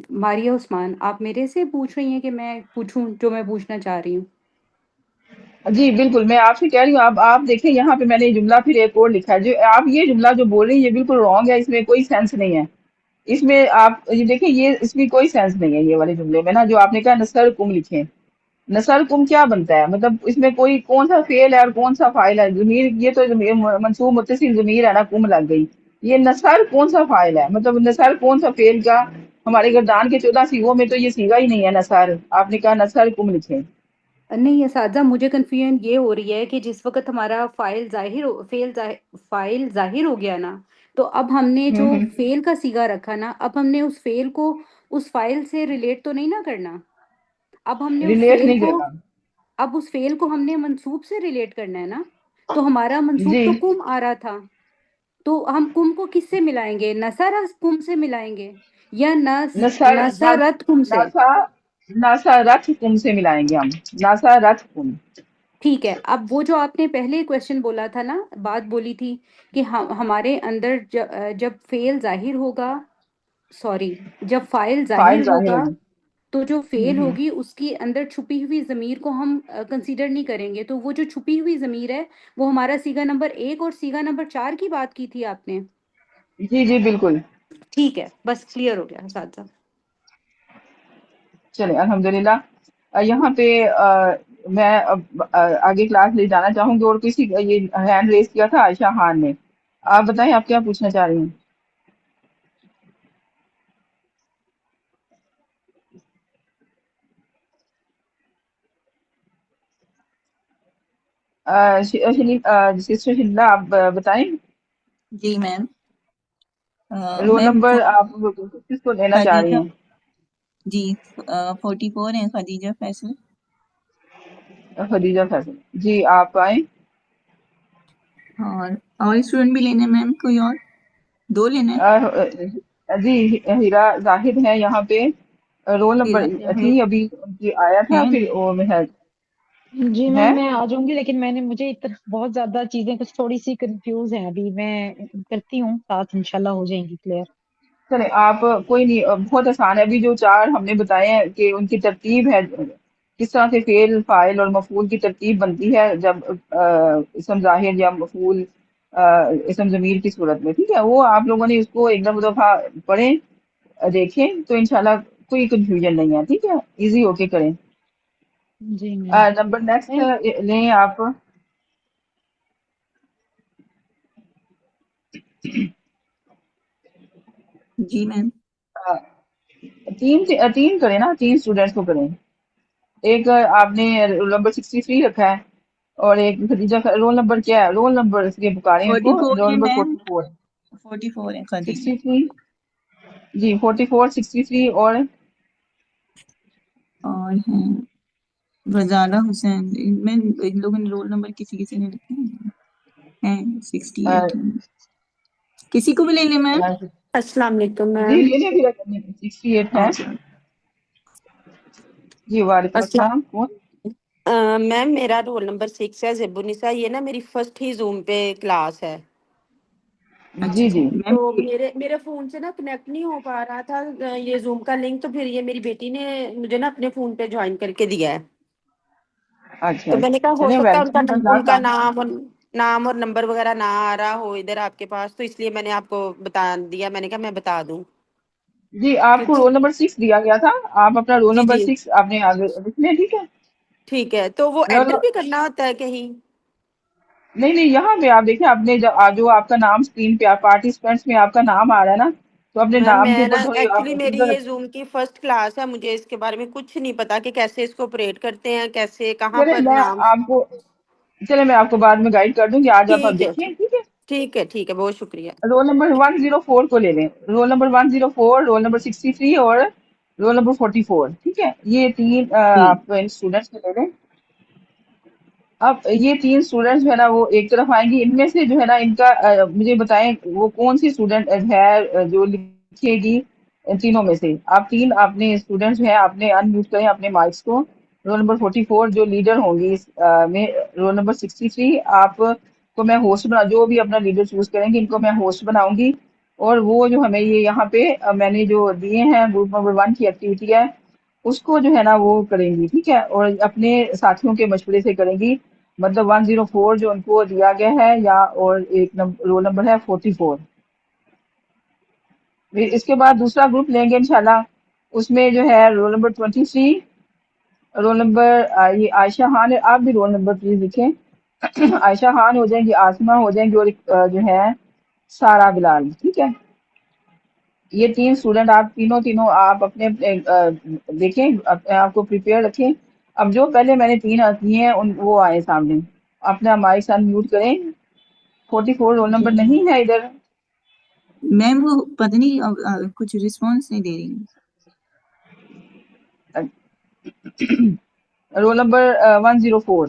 ماریہ عثمان، آپ میرے سے پوچھ رہی ہیں کہ میں پوچھوں جو میں پوچھنا چاہ رہی ہوں. جی بالکل، میں آپ سے کہہ رہی ہوں. آپ دیکھیں یہاں پہ میں نے یہ جملہ پھر ایک اور لکھا ہے. جو آپ یہ جملہ جو بول رہی ہیں یہ بالکل رانگ ہے، اس میں کوئی سینس نہیں ہے. اس میں آپ یہ دیکھیں، یہ اس میں کوئی سینس نہیں ہے یہ والے جملے میں نا. جو آپ نے کہا نثر کم لکھیں، نثر کم کیا بنتا ہے؟ مطلب اس میں کوئی کون سا فعل ہے اور کون سا فاعل ہے؟ ضمیر یہ تو منصوب متصل ضمیر ہے نا، کم لگ گئی. یہ نثر کون سا فاعل ہے؟ مطلب نثر کون سا فعل کا؟ ہمارے گردان کے 14 سیغوں میں تو یہ سیغہ ہی نہیں ہے نثر. آپ نے کہا نثر کم لکھیں. نہیں اساتذہ، مجھے کنفیوژن یہ ہو رہی ہے کہ جس وقت ہمارا فاعل ظاہر ہو گیا نا، تو اب ہم نے جو ہوں، فعل کا صیغہ رکھا نا، اب ہم نے اس فعل کو اس فاعل سے ریلیٹ تو نہیں نہ کرنا. اب ہم نے اس ریلیٹ فعل نہیں کو کرنا. اب اس فعل کو ہم نے منصوب سے ریلیٹ کرنا ہے نا. تو ہمارا منصوب جی تو کم آ رہا تھا، تو ہم کم کو کس سے ملائیں گے؟ نصر کم سے ملائیں گے یا نثر نصرت کم سے؟ ناسا ناسا رتھ کم سے ملائیں گے ہم. ناسا رتھ کم. ٹھیک ہے. اب وہ جو آپ نے پہلے کوشچن بولا تھا نا، بات بولی تھی کہ ہمارے اندر جب فعل ظاہر ہوگا، سوری جب فاعل فائل ظاہر ظاہر ہوگا ہوگا. تو جو فعل ہوں. ہوگی اس کی اندر چھپی ہوئی ضمیر کو ہم کنسیڈر نہیں کریں گے. تو وہ جو چھپی ہوئی ضمیر ہے وہ ہمارا سیگا نمبر 1 اور سیگا نمبر 4 کی بات کی تھی آپ نے. جی جی بالکل. ٹھیک ہے، بس کلیئر ہو گیا اساتذہ. چلیں الحمدللہ. یہاں پہ میں آگے کلاس لے جانا چاہوں گی. اور کسی یہ ہینڈ ریز کیا تھا عائشہ خان نے. آپ بتائیں آپ کیا پوچھنا چاہ رہی ہیں. سسٹر شنلا آپ بتائیں. جی میم. رول میم نمبر آپ کس کو لینا چاہ رہی خدیجہ، ہیں؟ جی 44 ہیں خدیجہ فیصل. خدیجہ فیصل. جی آپ آئیں. اور اسٹوڈنٹ بھی لینے میم کوئی اور 2 لینے جی ہیرا زاہد ہے یہاں پہ، رول نمبر تھی ابھی ان کی آیا تھا، ہیں پھر وہ جی ہے میم میں آ جاؤں گی، لیکن مجھے بہت زیادہ چیزیں کچھ تھوڑی سی کنفیوز ہیں ابھی، میں کرتی ہوں ساتھ، انشاءاللہ ہو جائیں گی کلیئر۔ چلے آپ کوئی نہیں، بہت آسان ہے، ابھی جو 4 ہم نے بتائے ہیں کہ ان کی ترتیب ہے، کس طرح سے فعل فاعل اور مفعول کی ترتیب بنتی ہے جب اسم ظاہر یا مفعول اسم ضمیر کی صورت میں، ٹھیک ہے، وہ آپ لوگوں نے اس کو ایک دفعہ پڑھیں، دیکھیں تو انشاءاللہ کوئی کنفیوژن نہیں ہے، ٹھیک ہے، ایزی ہو کے کریں۔ جی میم۔ نمبر نیکسٹ میم لیں آپ۔ جی میم۔ آ، تین کریں نا، 3 اسٹوڈینٹس کو کریں، ایک آپ نے رول نمبر 63 رکھا ہے، اور ایک خدیجہ کا رول نمبر کیا ہے، رول نمبر اس کے پکاریں ان کو، 44 رول ہے نمبر میم، 44 44 ہے خدیجہ۔ 63 جی 44 63 اور اور ہیں غزالہ حسین، میں ان لوگوں نے رول نمبر کسی نے لکھے ہیں 68 ہیں، کسی کو بھی لے لیں میم۔ السلام علیکم جی میم۔ لے لیں پھر 68 ہے۔ اوکے جی وعلیکم السلام، السلام کون؟ میم میرا رول نمبر 6 ہے، زیب النساء، یہ نا میری فرسٹ ہی زوم پہ کلاس ہے، اچھا جی اچھا جی میم تو میرے فون سے نا کنیکٹ نہیں ہو پا رہا تھا یہ زوم کا لنک، تو پھر یہ میری بیٹی نے مجھے نا اپنے فون پہ جوائن کر کے دیا ہے، اچھا تو میں نے کہا ہو چلیں سکتا ہے ویلکم ان کا جزاک نام اور نمبر وغیرہ نہ آ رہا ہو ادھر آپ کے پاس، تو اس لیے میں نے آپ کو بتا دیا، میں نے کہا میں بتا دوں جی آپ کو کیونکہ رول نمبر 6 دیا گیا تھا، آپ اپنا رول جی نمبر جی 6 آپ نے آگے لکھ لیں، ٹھیک ہے۔ ٹھیک ہے، تو وہ رول انٹر بھی کرنا ہوتا ہے کہیں؟ نہیں نہیں، یہاں پہ آپ دیکھیں، آپ نے جو آپ کا نام اسکرین پہ پارٹیسپینٹس میں آپ کا نام آ رہا ہے نا، تو اپنے میم نام کے میں نا اوپر تھوڑی آپ ایکچولی میری ادھر، یہ زوم کی فرسٹ کلاس ہے، مجھے اس کے بارے میں کچھ نہیں پتا کہ کیسے اس کو آپریٹ کرتے ہیں، کیسے کہاں چلے پر میں نام۔ آپ کو چلے میں آپ کو بعد میں گائڈ کر دوں گی، آج آپ ٹھیک ہے دیکھیں، ٹھیک ہے۔ ٹھیک ہے، بہت شکریہ۔ رول نمبر 104 کو لے لیں، رول نمبر 104، رول نمبر 63 اور رول نمبر 44، ٹھیک ہے، یہ 3 جی آپ اسٹوڈینٹس کو لے لیں۔ اب یہ 3 اسٹوڈینٹس جو ہے نا وہ ایک طرف آئیں گی، ان میں سے جو ہے نا ان کا مجھے بتائیں وہ کون سی اسٹوڈینٹ ہے جو لکھے گی ان تینوں میں سے، آپ 3 اپنے اسٹوڈینٹس جو ہیں آپ نے ان میوٹ کریں اپنے مائکس کو۔ رول نمبر 44 جو لیڈر ہوں گی اس میں، رول نمبر 63 آپ کو میں ہوسٹ جو بھی اپنا لیڈر چوز کریں گے ان کو میں ہوسٹ بناؤں گی، اور وہ جو ہمیں یہ یہاں پہ میں نے جو دیے ہیں گروپ نمبر 1 کی ایکٹیویٹی ہے اس کو جو ہے نا وہ کریں گی، ٹھیک ہے، اور اپنے ساتھیوں کے مشورے سے کریں گی، مطلب 104 جو ان کو دیا گیا ہے، یا اور ایک رول نمبر ہے 44۔ پھر اس کے بعد دوسرا گروپ لیں گے انشاءاللہ، اس میں جو ہے رول نمبر 23، رول نمبر یہ عائشہ خان ہے، آپ بھی رول نمبر پلیز لکھیں، عائشہ خان ہو جائیں گی، آسمہ ہو جائیں گی، اور جو ہے سارا بلال، ٹھیک ہے۔ یہ 3 اسٹوڈنٹ آپ تینوں آپ اپنے دیکھیں، اپنے آپ کو پریپیئر رکھیں۔ اب جو پہلے میں نے 3 کیے ہیں وہ آئے سامنے، اپنا مائک انمیوٹ کریں۔ 44 رول نمبر نہیں ہے ادھر، میم وہ پتہ نہیں کچھ رسپانس نہیں دے رہی، رول نمبر 104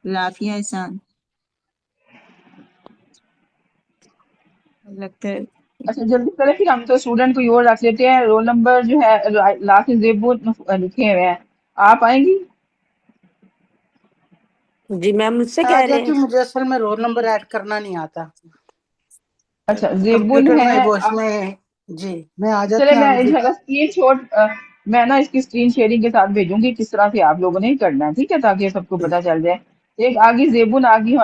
رافیہ احسان لگتا ہے۔ اچھا جلدی کریں، پھر ہم تو اسٹوڈنٹ کوئی اور رکھ لیتے ہیں، رول نمبر جو ہے لاسٹ زیبو لکھے ہوئے ہیں، آپ آئیں گی؟ جی میم مجھ سے آ کہہ رہے جاتی ہیں؟ ہوں، مجھے اصل میں رول نمبر ایڈ کرنا نہیں آتا اچھا زیبن کمپیوٹر میں، ہے وہ اس میں، جی میں آ چلے جاتی ہوں میں آپ انشاءاللہ اسکرین شاٹ میں نا اس کی اسکرین شیئرنگ کے ساتھ بھیجوں گی کس طرح سے آپ لوگوں نے کرنا ہے، ٹھیک ہے، تاکہ سب کو پتہ چل جائے۔ ایک آگی زیبن آگی،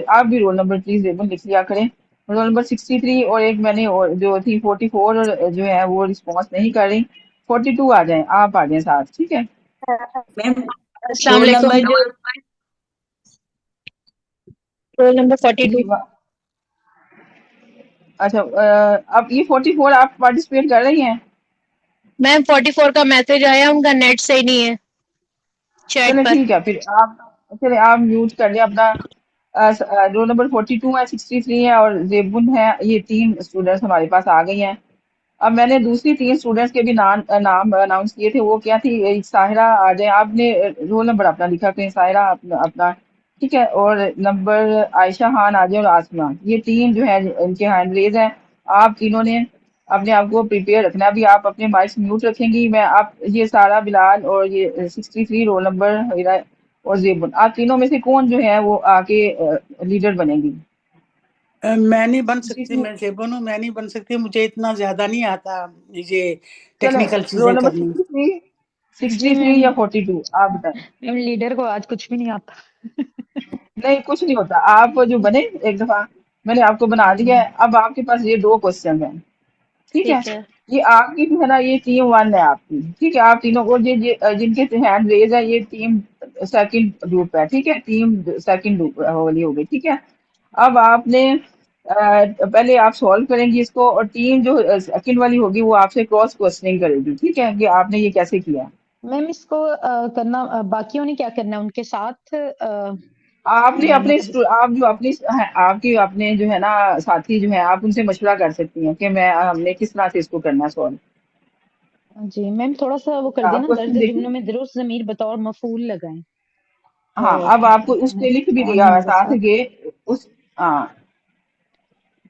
آپ بھی رول نمبر پلیز زیبن لکھ لیا کریں، رول نمبر 63، اور ایک میں نے جو تھی 44 اور جو ہے وہ رسپانس نہیں کر رہی، 42 آ جائیں، آپ آ جائیں ساتھ، ٹھیک ہے۔ میم السلام رول علیکم۔ Number roll number 42۔ جی اچھا اب یہ 44 آپ پارٹیسپیٹ کر رہی ہیں؟ میم 44 کا میسج آیا، ان کا نیٹ صحیح نہیں ہے چیٹ چلے پر۔ ٹھیک ہے، پھر آپ میوٹ کر لیں اپنا۔ رول نمبر 42 ہے، 63 ہے اور زیبن ہے، یہ 3 اسٹوڈینٹس ہمارے پاس آ گئی ہیں۔ اب میں نے دوسری 3 اسٹوڈینٹس کے بھی نام اناؤنس کیے تھے. وہ کیا تھی؟ ایک ساحرہ آ جائے. آپ نے رول نمبر اپنا لکھا کریں ساحرہ اپنا. ٹھیک ہے. اور نمبر عائشہ خان آ جائے اور آسمہ. یہ 3 جو ہے ان کے ہینڈ ریز ہیں. آپ تینوں نے اپنے آپ کو پریپیئر رکھنا. ابھی آپ اپنے مائکس میوٹ رکھیں گی. میں آپ یہ سارا بلال اور یہ 63 رول نمبر اور زیبن، آپ تینوں میں سے کون جو ہے وہ آ کے لیڈر بنے گی؟ میں نہیں بن سکتی، 63. میں زیبن ہوں، میں نہیں بن سکتی، مجھے اتنا زیادہ نہیں آتا یہ چلیں ٹیکنیکل رول چیزیں نمبر کرنی. 63، جی 63 میم، یا 42 آپ بتائیں. میم لیڈر کو آج کچھ بھی نہیں آتا. نہیں کچھ نہیں ہوتا. آپ جو بنے ایک دفعہ میں نے آپ کو بنا دیا ہے. اب آپ کے پاس یہ 2 کوشچن ہیں. ٹھیک ہے. ٹھیک ہے. یہ آپ کی جو ہے نا یہ ٹیم 1 ہے آپ کی. ٹھیک ہے. آپ تینوں کو جن کے ہینڈ ریز ہے یہ ٹیم سیکنڈ گروپ ہے. ٹھیک ہے. ٹیم سیکنڈ والی ہو گئی. ٹھیک ہے. اب آپ نے پہلے آپ سالو کریں گی اس کو، اور ٹیم جو سیکنڈ والی ہوگی وہ آپ سے کراس کوسچننگ کرے گی. ٹھیک ہے کہ آپ نے یہ کیسے کیا. میم اس کو کرنا باقیوں نے کیا کرنا ہے ان کے ساتھ آپ نے اپنے مطلب آپ جو اپنی آپ کے اپنے جو ہے نا ساتھی جو ہیں آپ ان سے مشورہ کر سکتی ہیں کہ ہم نے کس طرح سے اس کو کرنا ہے سالو. جی میم تھوڑا سا وہ کر آپ دینا، درج کوشچن دیکھیں. جملوں میں درست ضمیر بطور مفعول لگائیں. ہاں تو اب آپ کو اس پہ لکھ بھی دیا انہوں ہوا کے ساتھ ساتھ یہ اس. ہاں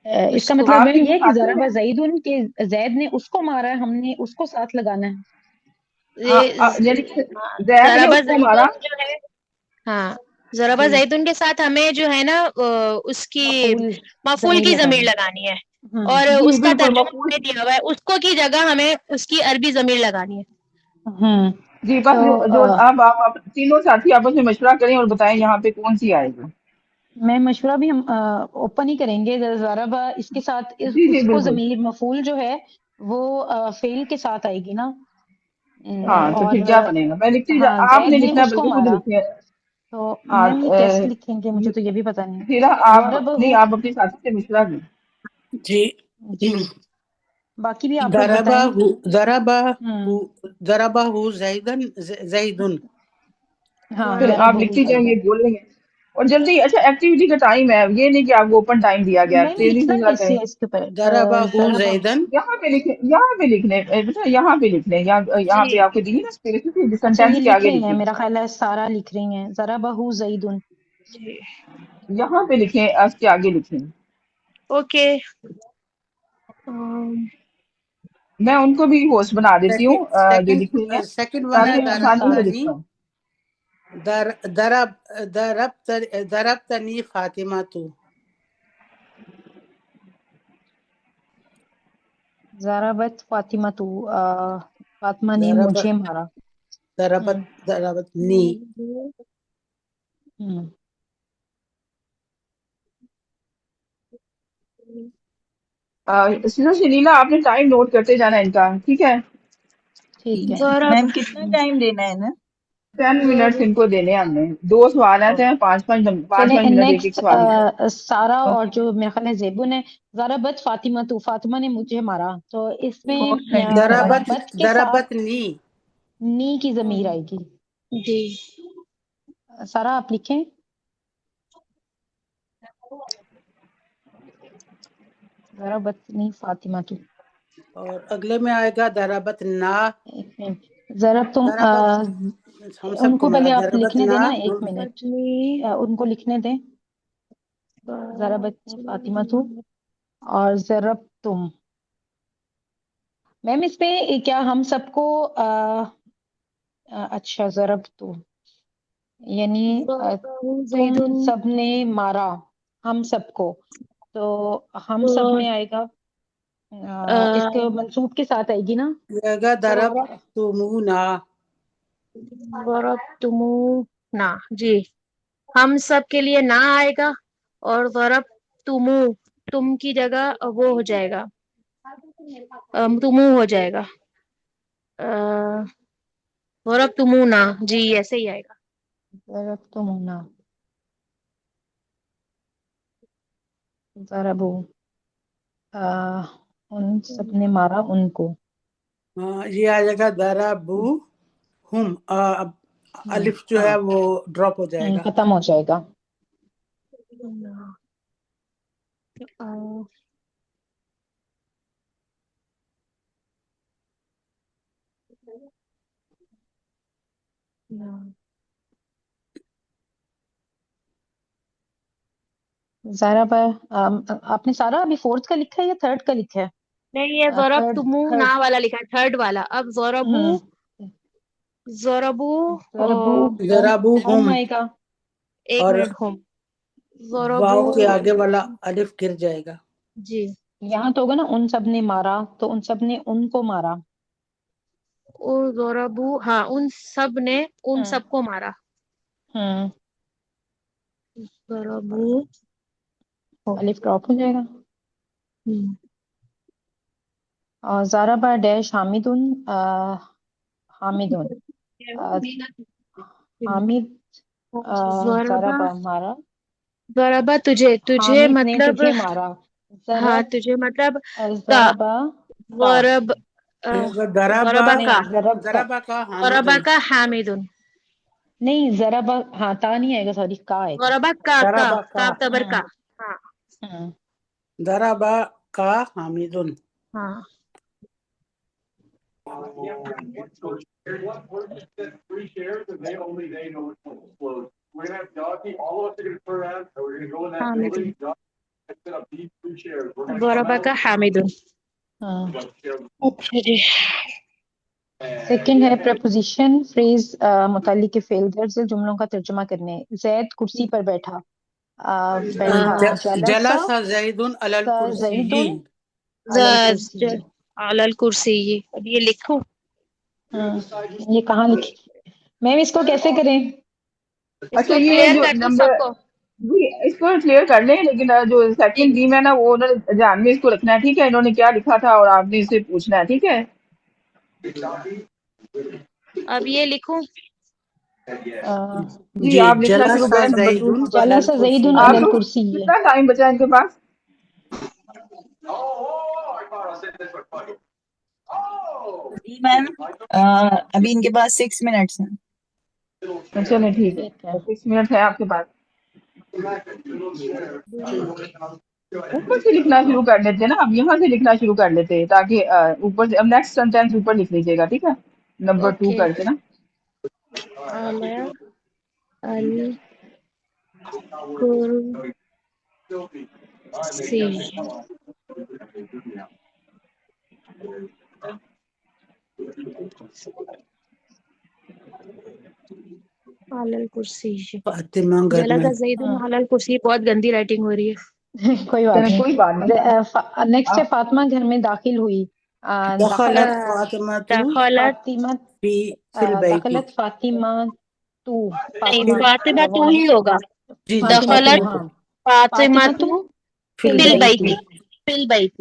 اس اس کا کو مطلب آپ میم کے جو یہ کہ ساتھی ضرب ہیں. زیدن کے زید نے اس کو مارا ہے، ہم نے اس کو ساتھ لگانا ہے. یعنی ہاں، زید نے ضربہ اس کو مارا. زیدن جو ہے، ہاں ضربہ جی زیدن کے ساتھ ہمیں جو ہے نا اس کی مفعول مفعول ضمیر کی ضمیر لگانی لگانی ہے، ہے. اور جی اس کا بالکل ترجمہ مفعول. ہمیں دیا ہوا ہے، اس کو کی جگہ ہمیں اس کی عربی ضمیر لگانی ہے. ہوں جی بس تو جو اب آپ تینوں ساتھی آپس میں مشورہ کریں اور بتائیں یہاں پہ کون سی آئے گی. میں مشورہ بھی ہم اوپن ہی کریں گے. ضربہ اس کے ساتھ جی جی اس کو بالکل. ضمیر مفعول جو ہے وہ فعل کے ساتھ آئے گی نا. ہاں تو اور پھر کیا بنے گا؟ میں لکھتی ہاں آپ نے زید نے لکھنا ہے اس کو بلکہ خود مارا. لکھے. تو ہاں میم یہ کیسے لکھیں گے مجھے تو یہ بھی پتا نہیں. پھر آپ ضربہ نہیں آپ اپنے ساتھی سے مشورہ کریں. جی. جی باقی بھی آپ لوگ ضربہ بتائیں. ضربہ ہوں ضربہ زیدن زیدن. ہاں پھر آپ ضربہ لکھتی جائیں زیدن. گے بولیں گے. اور جلدی. اچھا ایکٹیویٹی کا ٹائم ہے یہ نہیں کہ آپ کو اوپن ٹائم دیا گیا ہے. میم تیزی لکھنا سے ذرا کیسے کریں. ہے اس کے اوپر ضربہ ضربہ. زیدن. یہاں پہ لکھیں یہاں پہ لکھنے بیٹا یہاں پہ لکھنے یہاں جی پہ آپ کو دی نا اچھا یہ سینٹینس کے لکھ آگے رہی ہیں، لکھیں. میرا خیال ہے سارا لکھ رہی ہیں. ضربہ زیدن. جی یہاں پہ لکھیں اس کے آگے لکھیں. اوکے. میں ان کو بھی ہوسٹ بنا دیتی ہوں جو لکھ رہی ہیں سیکنڈ ون ہے تاکہ آسانی سے لکھ ضربتنی پائیں. ضربتنی فاطمہ تو. ضربت فاطمہ تو فاطمہ نے ضربت مجھے مارا. ضربتنی. ہوں شلیلا آپ نے ٹائم نوٹ کرتے جانا ان کا. ٹھیک ہے. ٹھیک ہے. ضرب میم کتنا ٹائم دینا ہے نا؟ 10 منٹس ان کو دینے ہم نے. 2 سوال آتے ہیں 5 چلیں منٹ ایک ایک نیکسٹ سوال کا. سارا اور جو میرا خیال ہے زیبون ہے. ضربت فاطمہ تو فاطمہ نے مجھے مارا. تو اس میں 425. بت کے ساتھ ضربتنی. نی کی ضمیر آئے گی. جی سارا آپ لکھیں. ضربتنی فاطمہ تو. اور اگلے میں آئے گا ضربت نا. ایک منٹ. ضرب تم ضربت ہم ان سب کو کو ملا پہلے آپ ضربت لکھنے نا. دینا. ایک منٹ ان کو لکھنے دیں. ضربت فاطمہ تو اور ضرب تم. میم اس پہ کیا ہم سب کو اچھا ضرب تو یعنی تم زیدن سب نے مارا ہم سب کو. تو ہم سب میں آئے گا اس کے منصوب کے ساتھ آئے گی نا. یہ آئے گا ضربتمونا. ضربتمونا. جی ہم سب کے لیے نہ آئے گا، اور ضرب تم کی جگہ وہ ہو جائے گا، تمو ہو جائے گا. ضربتمونا. جی ایسے ہی آئے گا. ضرب تمونا. ضربو ان سب نے مارا ان کو. یہ آ جائے گا ضربو ہم. الف جو ہے وہ ڈراپ ہو جائے گا. ختم ہو جائے گا. زارا پر آپ نے سارا ابھی فورتھ کا لکھا ہے یا تھرڈ کا لکھا ہے؟ نہیں یہ ضرب تھرڈ تمو نا والا لکھا ہے تھرڈ والا. اب ضربو ضربو ضربو ضربوہم آئے گا. ایک اور منٹ ہوم ضربو واو کے آگے والا الف گر جائے گا. جی یہاں تو ہوگا نا ان سب نے مارا، تو ان سب نے ان کو مارا. او ضربو ہاں ان سب نے ان سب کو مارا. ضربو الف ڈراپ ہو جائے گا. ہم، اور ضربہ ڈیش حامدن حامدن حامد ضربہ ضربہ مارا. ضربہ تجھے حامد نے مطلب تجھے مارا. ہاں ضرب تجھے مطلب کا ضربہ کا ضرب ضربا ضربہ کا ضرب کا ضربا کا ضربہ حامدن کا حامدن نہیں ضربہ ہاں تا نہیں آئے گا، سوری کا آئے گا. ضربہ کا ضربا کا کاف تبر کا ہاں ضربا کا حامدن. ہاں حامدن ضربہ کا حامدن. اچھا جی سیکنڈ ہے پریپوزیشن فریز متعلق فعل درج جملوں کا ترجمہ کرنے. زید کرسی پر بیٹھا. بیٹھا جلسہ جلس زید علی زید الکرسی. علی الکرسی. علی الکرسی. اب یہ لکھوں یہ کہاں لکھی؟ میم اس کو کیسے کریں؟ اس اچھا کو یہ کلیئر جو کر دوں نمبر سب کو. جی اس کو کلیئر کر لیں، لیکن جو جی سیکنڈ ٹیم ہے نا وہ انہوں نے دھیان میں اس کو رکھنا ہے، ٹھیک ہے؟ انہوں نے کیا لکھا تھا اور آپ نے اس سے پوچھنا ہے، ٹھیک ہے؟ اب یہ لکھوں جی جی آپ لکھنا شروع جلس کریں نمبر زید 2 علی جلس زید الکرسی. علی آپ کو الکرسی. کتنا ٹائم بچا ہے ان کے پاس؟ جی میم ابھی ان کے پاس 6 منٹس ہیں. چلیں ٹھیک ٹھیک ہے. ہے 6 منٹ ہے آپ کے پاس. اوپر سے لکھنا شروع کر لیتے ہیں نا، اب یہاں سے لکھنا شروع کر لیتے ہیں تاکہ اوپر سے اب نیکسٹ سینٹینس اوپر لکھ لیجیے گا، ٹھیک ہے؟ نمبر 2 اوکے کر کے نا. علی الکرسی. علی الکرسی. فاطمہ گھر میں جلس زید علی الکرسی. بہت گندی رائٹنگ ہو رہی ہے. کوئی بات چلیں کوئی بات نہیں. نہیں. نیکسٹ ہے فاطمہ گھر میں داخل ہوئی. دخلت دخلت فاطمہ دخلت فاطمہ فی البیت. دخلت فاطمہ تو نہیں فاطمہ فاطمہ تو وہ ہے ہی ہوگا. جی جی فاطمہ تو دخلت ہاں فاطمہ فاطمہ تو تو فی فی فی البیت. البیت. البیت.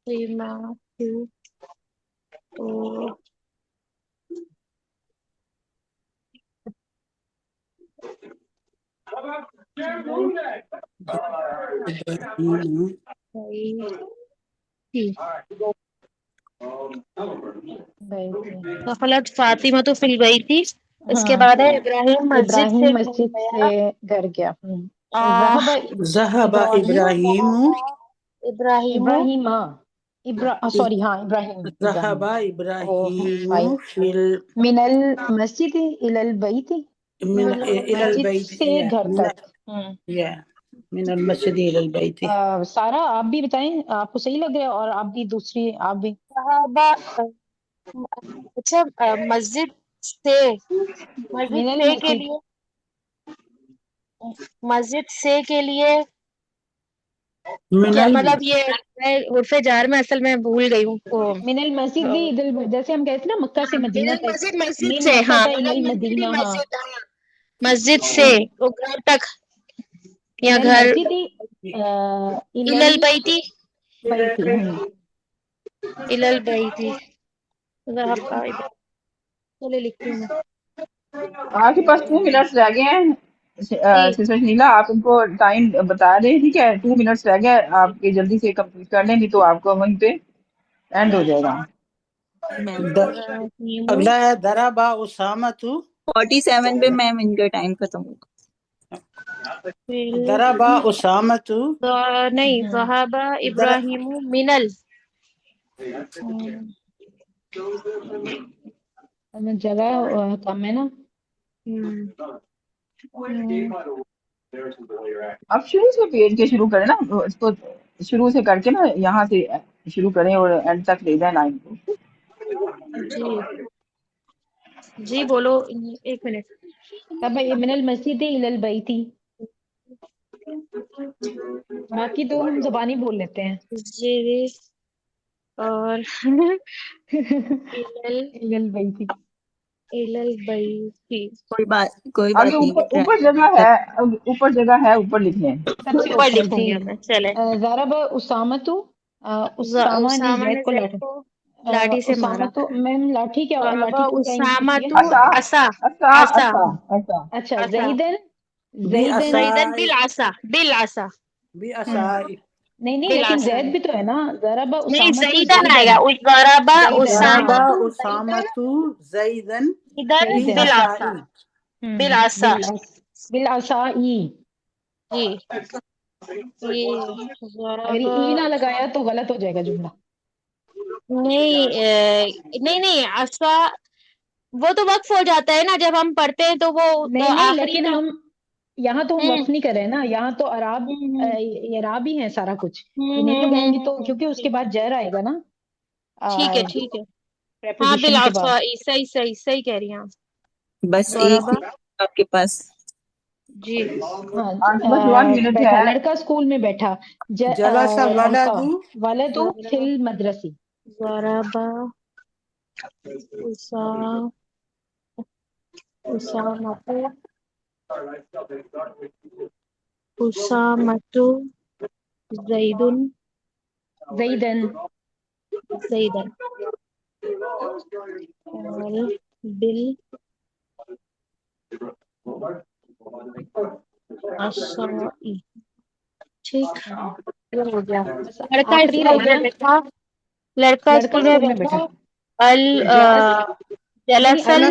فی البیت. دخلت فاطمہ تو فی البیت. اس کے بعد ہے ابراہیم مسجد سے ابراہیم گھر مسجد گیا. سے گھر گیا. آہ، ذهب إبراهيم ابراہیم ابراہیم سوری ہاں ابراہیم ذهب ابراہیم إبراهيم من المسجد الى البیت إلى مسجد البيت. سے گھر تک. من المسجد إلى البيت. سارا آپ بھی بتائیں، آپ کو صحیح لگ رہا ہے؟ اور آپ بھی دوسری آپ بھی صحابہ اچھا مسجد سے من مسجد سے کے المسجد لیے مسجد سے کے لیے من کیا مطلب یہ میں حرف جار میں اصل میں بھول گئی ہوں وہ من المسجد جیسے ہم کہتے ہیں نا مکہ سے من مدینہ تک. المسجد مسجد من سے مکہ ہاں الى من المسجد المدینہ. ہاں مسجد مسجد سے وہ گھر تک یا من گھر المسجد الى الى البیت البیت. الى البیت. ذهب چلے لکھتی ہوں میں. آپ کے پاس 2 منٹس رہ گئے ہیں. جی سسٹر نیلا آپ ان کو ٹائم بتا دیں، ٹھیک ہے؟ 2 منٹس رہ گئے، آپ کے جلدی سے کمپلیٹ کر لیں گے تو آپ کو وہیں پہ اینڈ ہو جائے گا. میم اگلا ہے ضرب اسامہ 47 پہ میم ان کا ٹائم ختم ہوگا. ضربا اسامۃ نہیں ذهب ابراہیم منل جگہ کم ہے نا. اب شروع سے پیج کے شروع کریں نا، اس کو شروع سے کر کے نا یہاں سے شروع کریں اور اینڈ تک لے جائیں لائن کو. جی بولو 1 منٹ. اب من المسجد الی البیت، باقی تو ہم زبانی بول لیتے ہیں. جی اور الی البیت. کوئی بات آگے نہیں. اوپر جگہ ہے، اوپر جگہ ہے، اوپر لکھ لیں. سب سے اوپر اوپر لکھوں جی. گی میں. چلے ضرب اسامۃ، اسامہ نے زید کو زید کو لاٹھی سے مارا. اسامہ تو میم لاٹھی کیا، ضرب لاٹھی کو کیا انگلش اسامہ ہے؟ تو عصا عصا عصا عصا عصا عصا. اچھا عصا زیدن بھی زیدن بالعصا بالعصا نہیں لیکن بالعصا زید بھی تو ہے نا. ضرب نہیں اسامۃ زیدن آئے زیدن. گا. ضرب ضربا اسامہ اسامۃ زیدن زیدن زیدن بالعصا بالعصا. بالعصائی. جی یہ اگر ضرب ای نہ لگایا تو غلط ہو جائے گا جملہ. نہیں عصا وہ تو وقف ہو جاتا ہے نا جب ہم پڑھتے ہیں تو وہ نہیں آخری لیکن کا. ہم یہاں تو ہم وقف نہیں کر رہے نا، یہاں تو اعراب ہی ہے سارا کچھ. یہ نہیں لگائیں گے تو کیونکہ اس کے بعد جر آئے گا نا. ٹھیک ہے ٹھیک ہے. ہاں preposition کے بعد. بالعصا صحیح کہہ رہی ہیں آپ. بس ایک ضربا آپ کے پاس. جی ہاں بس 1 منٹ بیٹھا، ہے. لڑکا اسکول میں بیٹھا. جلس لڑکا ولد ولد فی المدرسی. ضربا اسامۃ زیدن زیدن. زیدن اور بالعصائی. ٹھیک یہ ہو گیا. بس لڑکا آخری اسکول رہ میں گیا بیٹھا. لڑکا اسکول میں بیٹھا. جلس نہیں جلسل ال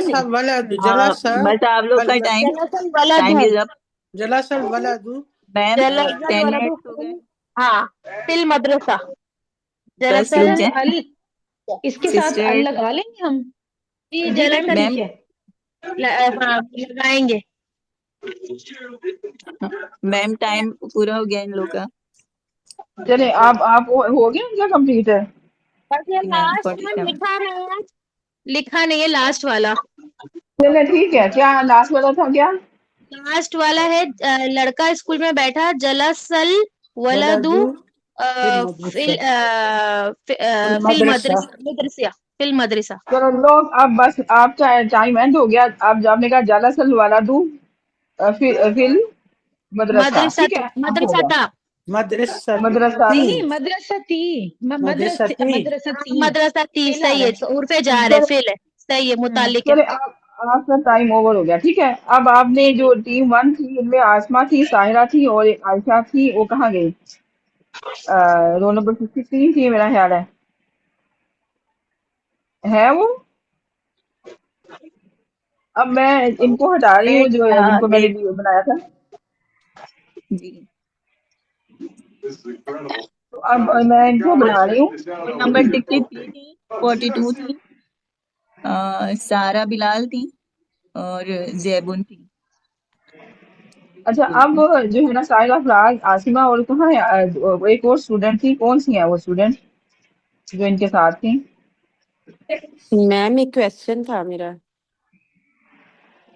جلس ولد بس آپ لوگ کا ٹائم جلسل ولد ٹائم ہے. از اپ. جلس الولد میم جلسل 10 ولد منٹس ہو گئے. ہاں فی المدرسہ. بس جلسل رک جائیں. ال اس کے ساتھ ال سسٹر لگا لیں گے ہم. جی جی میم جلسل ٹھیک میم ہے. ہاں لگائیں گے. میم ٹائم پورا ہو گیا ان لوگ کا. چلے آپ ہو گیا ان کا کمپلیٹ ہے. بس یہ جی میم لاسٹ میں 47. لکھا نہیں ہے لاسٹ والا. چلے ٹھیک ہے. کیا لاسٹ والا تھا کیا؟ لاسٹ والا ہے لڑکا اسکول میں بیٹھا. جلسل ولد فی المدرسہ. چلو لوگ اب بس آپ کا ٹائم اینڈ ہو گیا. اب آپ نے کہا جلس الولد فی المدرسہ. ٹھیک ہے اب ہوگا. مدرسہ مدرسہ نہیں مدرستی مدرسہ تی فعل آ صحیح رہا ہے. عرف جار ہے فعل ہے. صحیح ہے متعلق ہے. چلے آپ کا ٹائم اوور ہو گیا. ٹھیک ہے اب آپ نے جی جو ٹیم 1 تھی ان میں آسما تھی، ساحرہ تھی اور ایک عائشہ تھی. وہ کہاں گئی؟ رول نمبر 63 تھی میرا خیال ہے وہ. اب میں ان کو ہٹا رہی ہوں جو جن کو میں نے ویڈیو بنایا تھا. جی تو اب میں ان کو بنا رہی ہوں. رول نمبر 63 تھی، 42 تھی، سارا بلال تھی اور زیبن تھی. اچھا اب جو ہے نا ساحرہ، فراز، عاصمہ اور کہاں ہے ایک اور اسٹوڈنٹ تھی. کون سی ہیں وہ اسٹوڈنٹ جو ان کے ساتھ تھی؟ میم ایک کویسچن تھا میرا.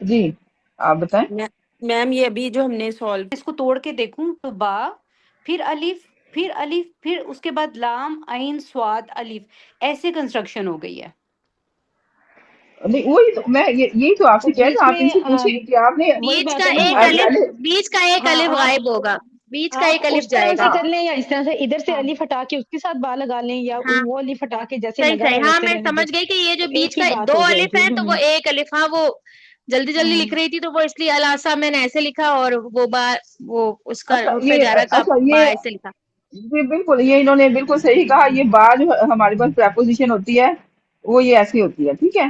جی آپ بتائیں. میم یہ ابھی جو ہم نے سالو اس کو توڑ کے دیکھوں تو با، پھر الف، پھر الف، پھر اس کے بعد لام عین صاد الف، ایسے کنسٹرکشن ہو گئی ہے. نہیں وہی تو میں یہی تو آپ سے کہہ رہی بیچ ہوں. آپ میں ان سے پوچھیں کہ آپ نے وہی بیچ بات کا ہے نا ایک آپ الف پہلے بیچ کا ایک الف غائب ہوگا. بیچ کا ایک آپ الف اس طرح جائے سے گا. کر لیں یا اس طرح سے ادھر سے الف ہٹا کے اس کے ساتھ با لگا لیں یا ہاں وہ الف ہٹا کے جیسے صحیح لگا صحیح. ہے ہاں ویسے میں رہنے دیں. سمجھ گئی کہ یہ جو بیچ ایک ہی کا بات 2 ہو جائے الف گی. ہے تو وہ ایک الف. ہاں وہ جلدی لکھ رہی تھی تو وہ اس لیے الاسا میں نے ایسے لکھا اور وہ اس کا اچھا عرف یہ جارہ کا اچھا با یہ ایسے لکھا. جی بالکل یہ انہوں نے بالکل صحیح کہا. یہ با جو ہمارے پاس پریپوزیشن ہوتی ہے وہ یہ ایسی ہوتی ہے. ٹھیک ہے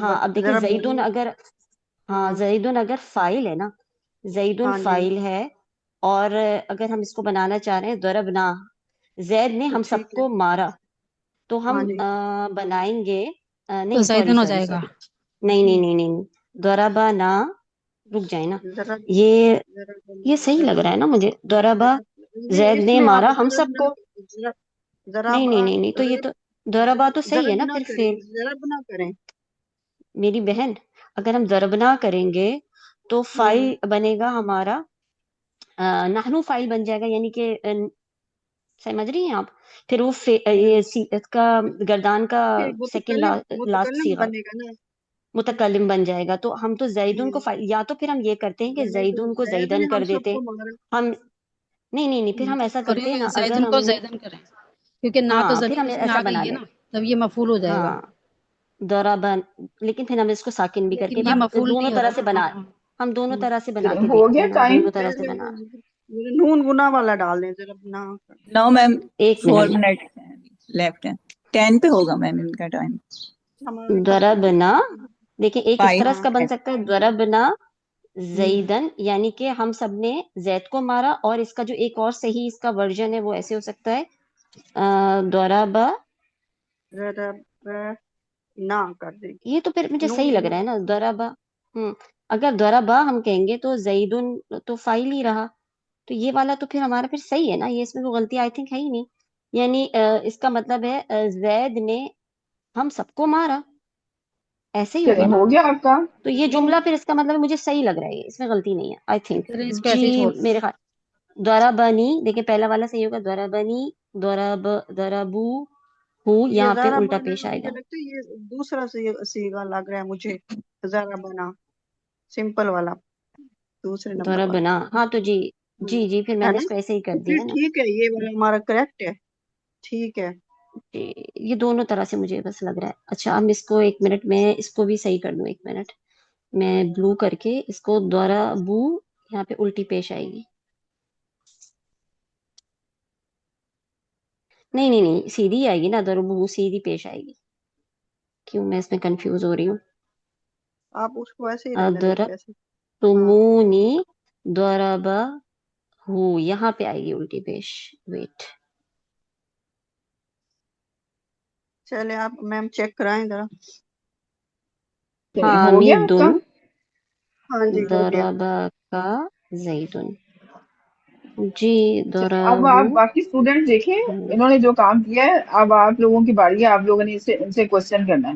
ہاں اب دیکھیں زیدن اگر ہاں زیدن اگر فائل ہے نا، زیدن ہاں جی فائل ہے، اور اگر ہم اس کو بنانا چاہ رہے ہیں ضربنا، زید نے ہم سب ٹھیک ہے کو مارا، تو ہم ہاں جی بنائیں گے تو نہیں سوری زیدن ہو سوری جائے گا. سوری، نہیں نہیں نہیں نہیں، ضربنا، رک جائیں نا، ذرا یہ صحیح لگ رہا ہے نا مجھے، ضربا، یہ زید اس نے میں آپ مارا ہم سب ضربنا کو، نہیں نہیں نہیں نہیں، تو یہ تو ضربا تو صحیح ہے ضرب نا نہ پھر کریں، فعل، ضرب نہ کریں. میری بہن اگر ہم ضربنا کریں گے تو فائل بنے گا ہمارا نحنو، فائل بن جائے گا، یعنی کہ سمجھ رہی ہیں آپ، پھر وہ یہ اس کا گردان کا سیکنڈ لاسٹ متکلم صیغہ بنے گا نا. متکلم بن جائے گا، تو ہم تو زیدن کو یا تو پھر ہم یہ کرتے ہیں کہ نہیں تو زیدن کو زید نے زیدن ہم کر سب دیتے کو ہیں مارا. ہم، نہیں نہیں نہیں، پھر ہم ایسا اور کرتے ہیں یہ نا، اگر زیدن ہم کو نے، زیدن کریں، کیونکہ نہ تو ہاں پھر ضمیر ہم اس میں ایسا آ بنا گئی ہے لیں، نا، تب یہ مفعول ہو جائے گا. ہاں ضربن، لیکن پھر ہم اس کو ساکن بھی کر کے لیکن یہ مفعول دونوں نہیں طرح ہوتا سے نا. بنا، ہاں. ہم دونوں طرح سے بنا چلیں کے ہو دیکھتے گیا ہیں نا، ٹائم. دونوں طرح سے بنا، نون گنا والا ڈال دیں، ضرب نہ. نو میم، ایک 4 منٹ لیفٹ ہے، 10 پہ ہوگا میم ان کا ٹائم. ہمارے پاس ضربنا، دیکھیں ایک اس طرح 5 کا بن منٹ سکتا ہے ضربنا زیدن، یعنی کہ ہم سب نے زید کو مارا، اور اس کا جو ایک اور صحیح اس کا ورژن ہے وہ ایسے ہو سکتا ہے ضربا، ضرب نہ کر دیں. یہ تو پھر مجھے نون صحیح لگ گنا. رہا ہے نا ضربا، اگر ضربا ہم کہیں گے تو زیدن تو فائل ہی رہا، تو یہ والا تو پھر ہمارا پھر صحیح ہے نا، یہ اس میں کوئی غلطی آئی تھنک ہے ہی نہیں، یعنی اس کا مطلب ہے زید نے ہم سب کو مارا، ایسے ہی ہوگا چلیں نا، ہو گیا آپ کا. تو یہ جملہ پھر اس کا مطلب مجھے صحیح لگ رہا ہے، اس میں غلطی نہیں ہے آئی تھنک. چلیں اس کو جی ایسے ہی چھوڑ. میرے خیال ضربنی، دیکھیں پہلا والا صحیح ہوگا، ضربنی، ضربو ہو، یہ یہاں پہ ذرا الٹا بنا پیش آئے مجھے گا، لگتا ہے یہ دوسرا صیغہ لگ رہا ہے مجھے. ذرا بنا سمپل والا دوسرے نمبر والا ضربنا، ہاں تو جی جی جی، پھر میں ہے نے نا. اس کو ایسے ہی کر تو پھر دیا نا، ٹھیک ہے، یہ والا ہمارا کریکٹ ہے. ٹھیک ہے. جی یہ دونوں طرح سے مجھے بس لگ رہا ہے. اچھا اب اس کو ایک منٹ میں اس کو بھی صحیح کر دوں، ایک منٹ میں بلو کر کے اس کو دوبارہ بو، یہاں پہ الٹی پیش آئے گی، نہیں نہیں نہیں سیدھی آئے گی نا، ضربو سیدھی پیش آئے گی، کیوں میں اس میں کنفیوز ہو رہی ہوں، آپ اس کو ایسے ہی رہنے دیں ادرک جیسے. ہاں تمونی ضربا ہو، یہاں پہ آئے گی الٹی پیش، ویٹ، چلے آپ میم چیک کرائیں ذرا. چلیں ہو گیا آپ کا. حامدن ہاں جی ہو گیا. ضربا کا زیدن، جی چلیں اب ضربو، آپ باقی اسٹوڈینٹ دیکھیں انہوں نے جو کام کیا ہے، اب آپ لوگوں کی باری ہے، آپ لوگوں نے ان سے کوشچن کرنا ہے.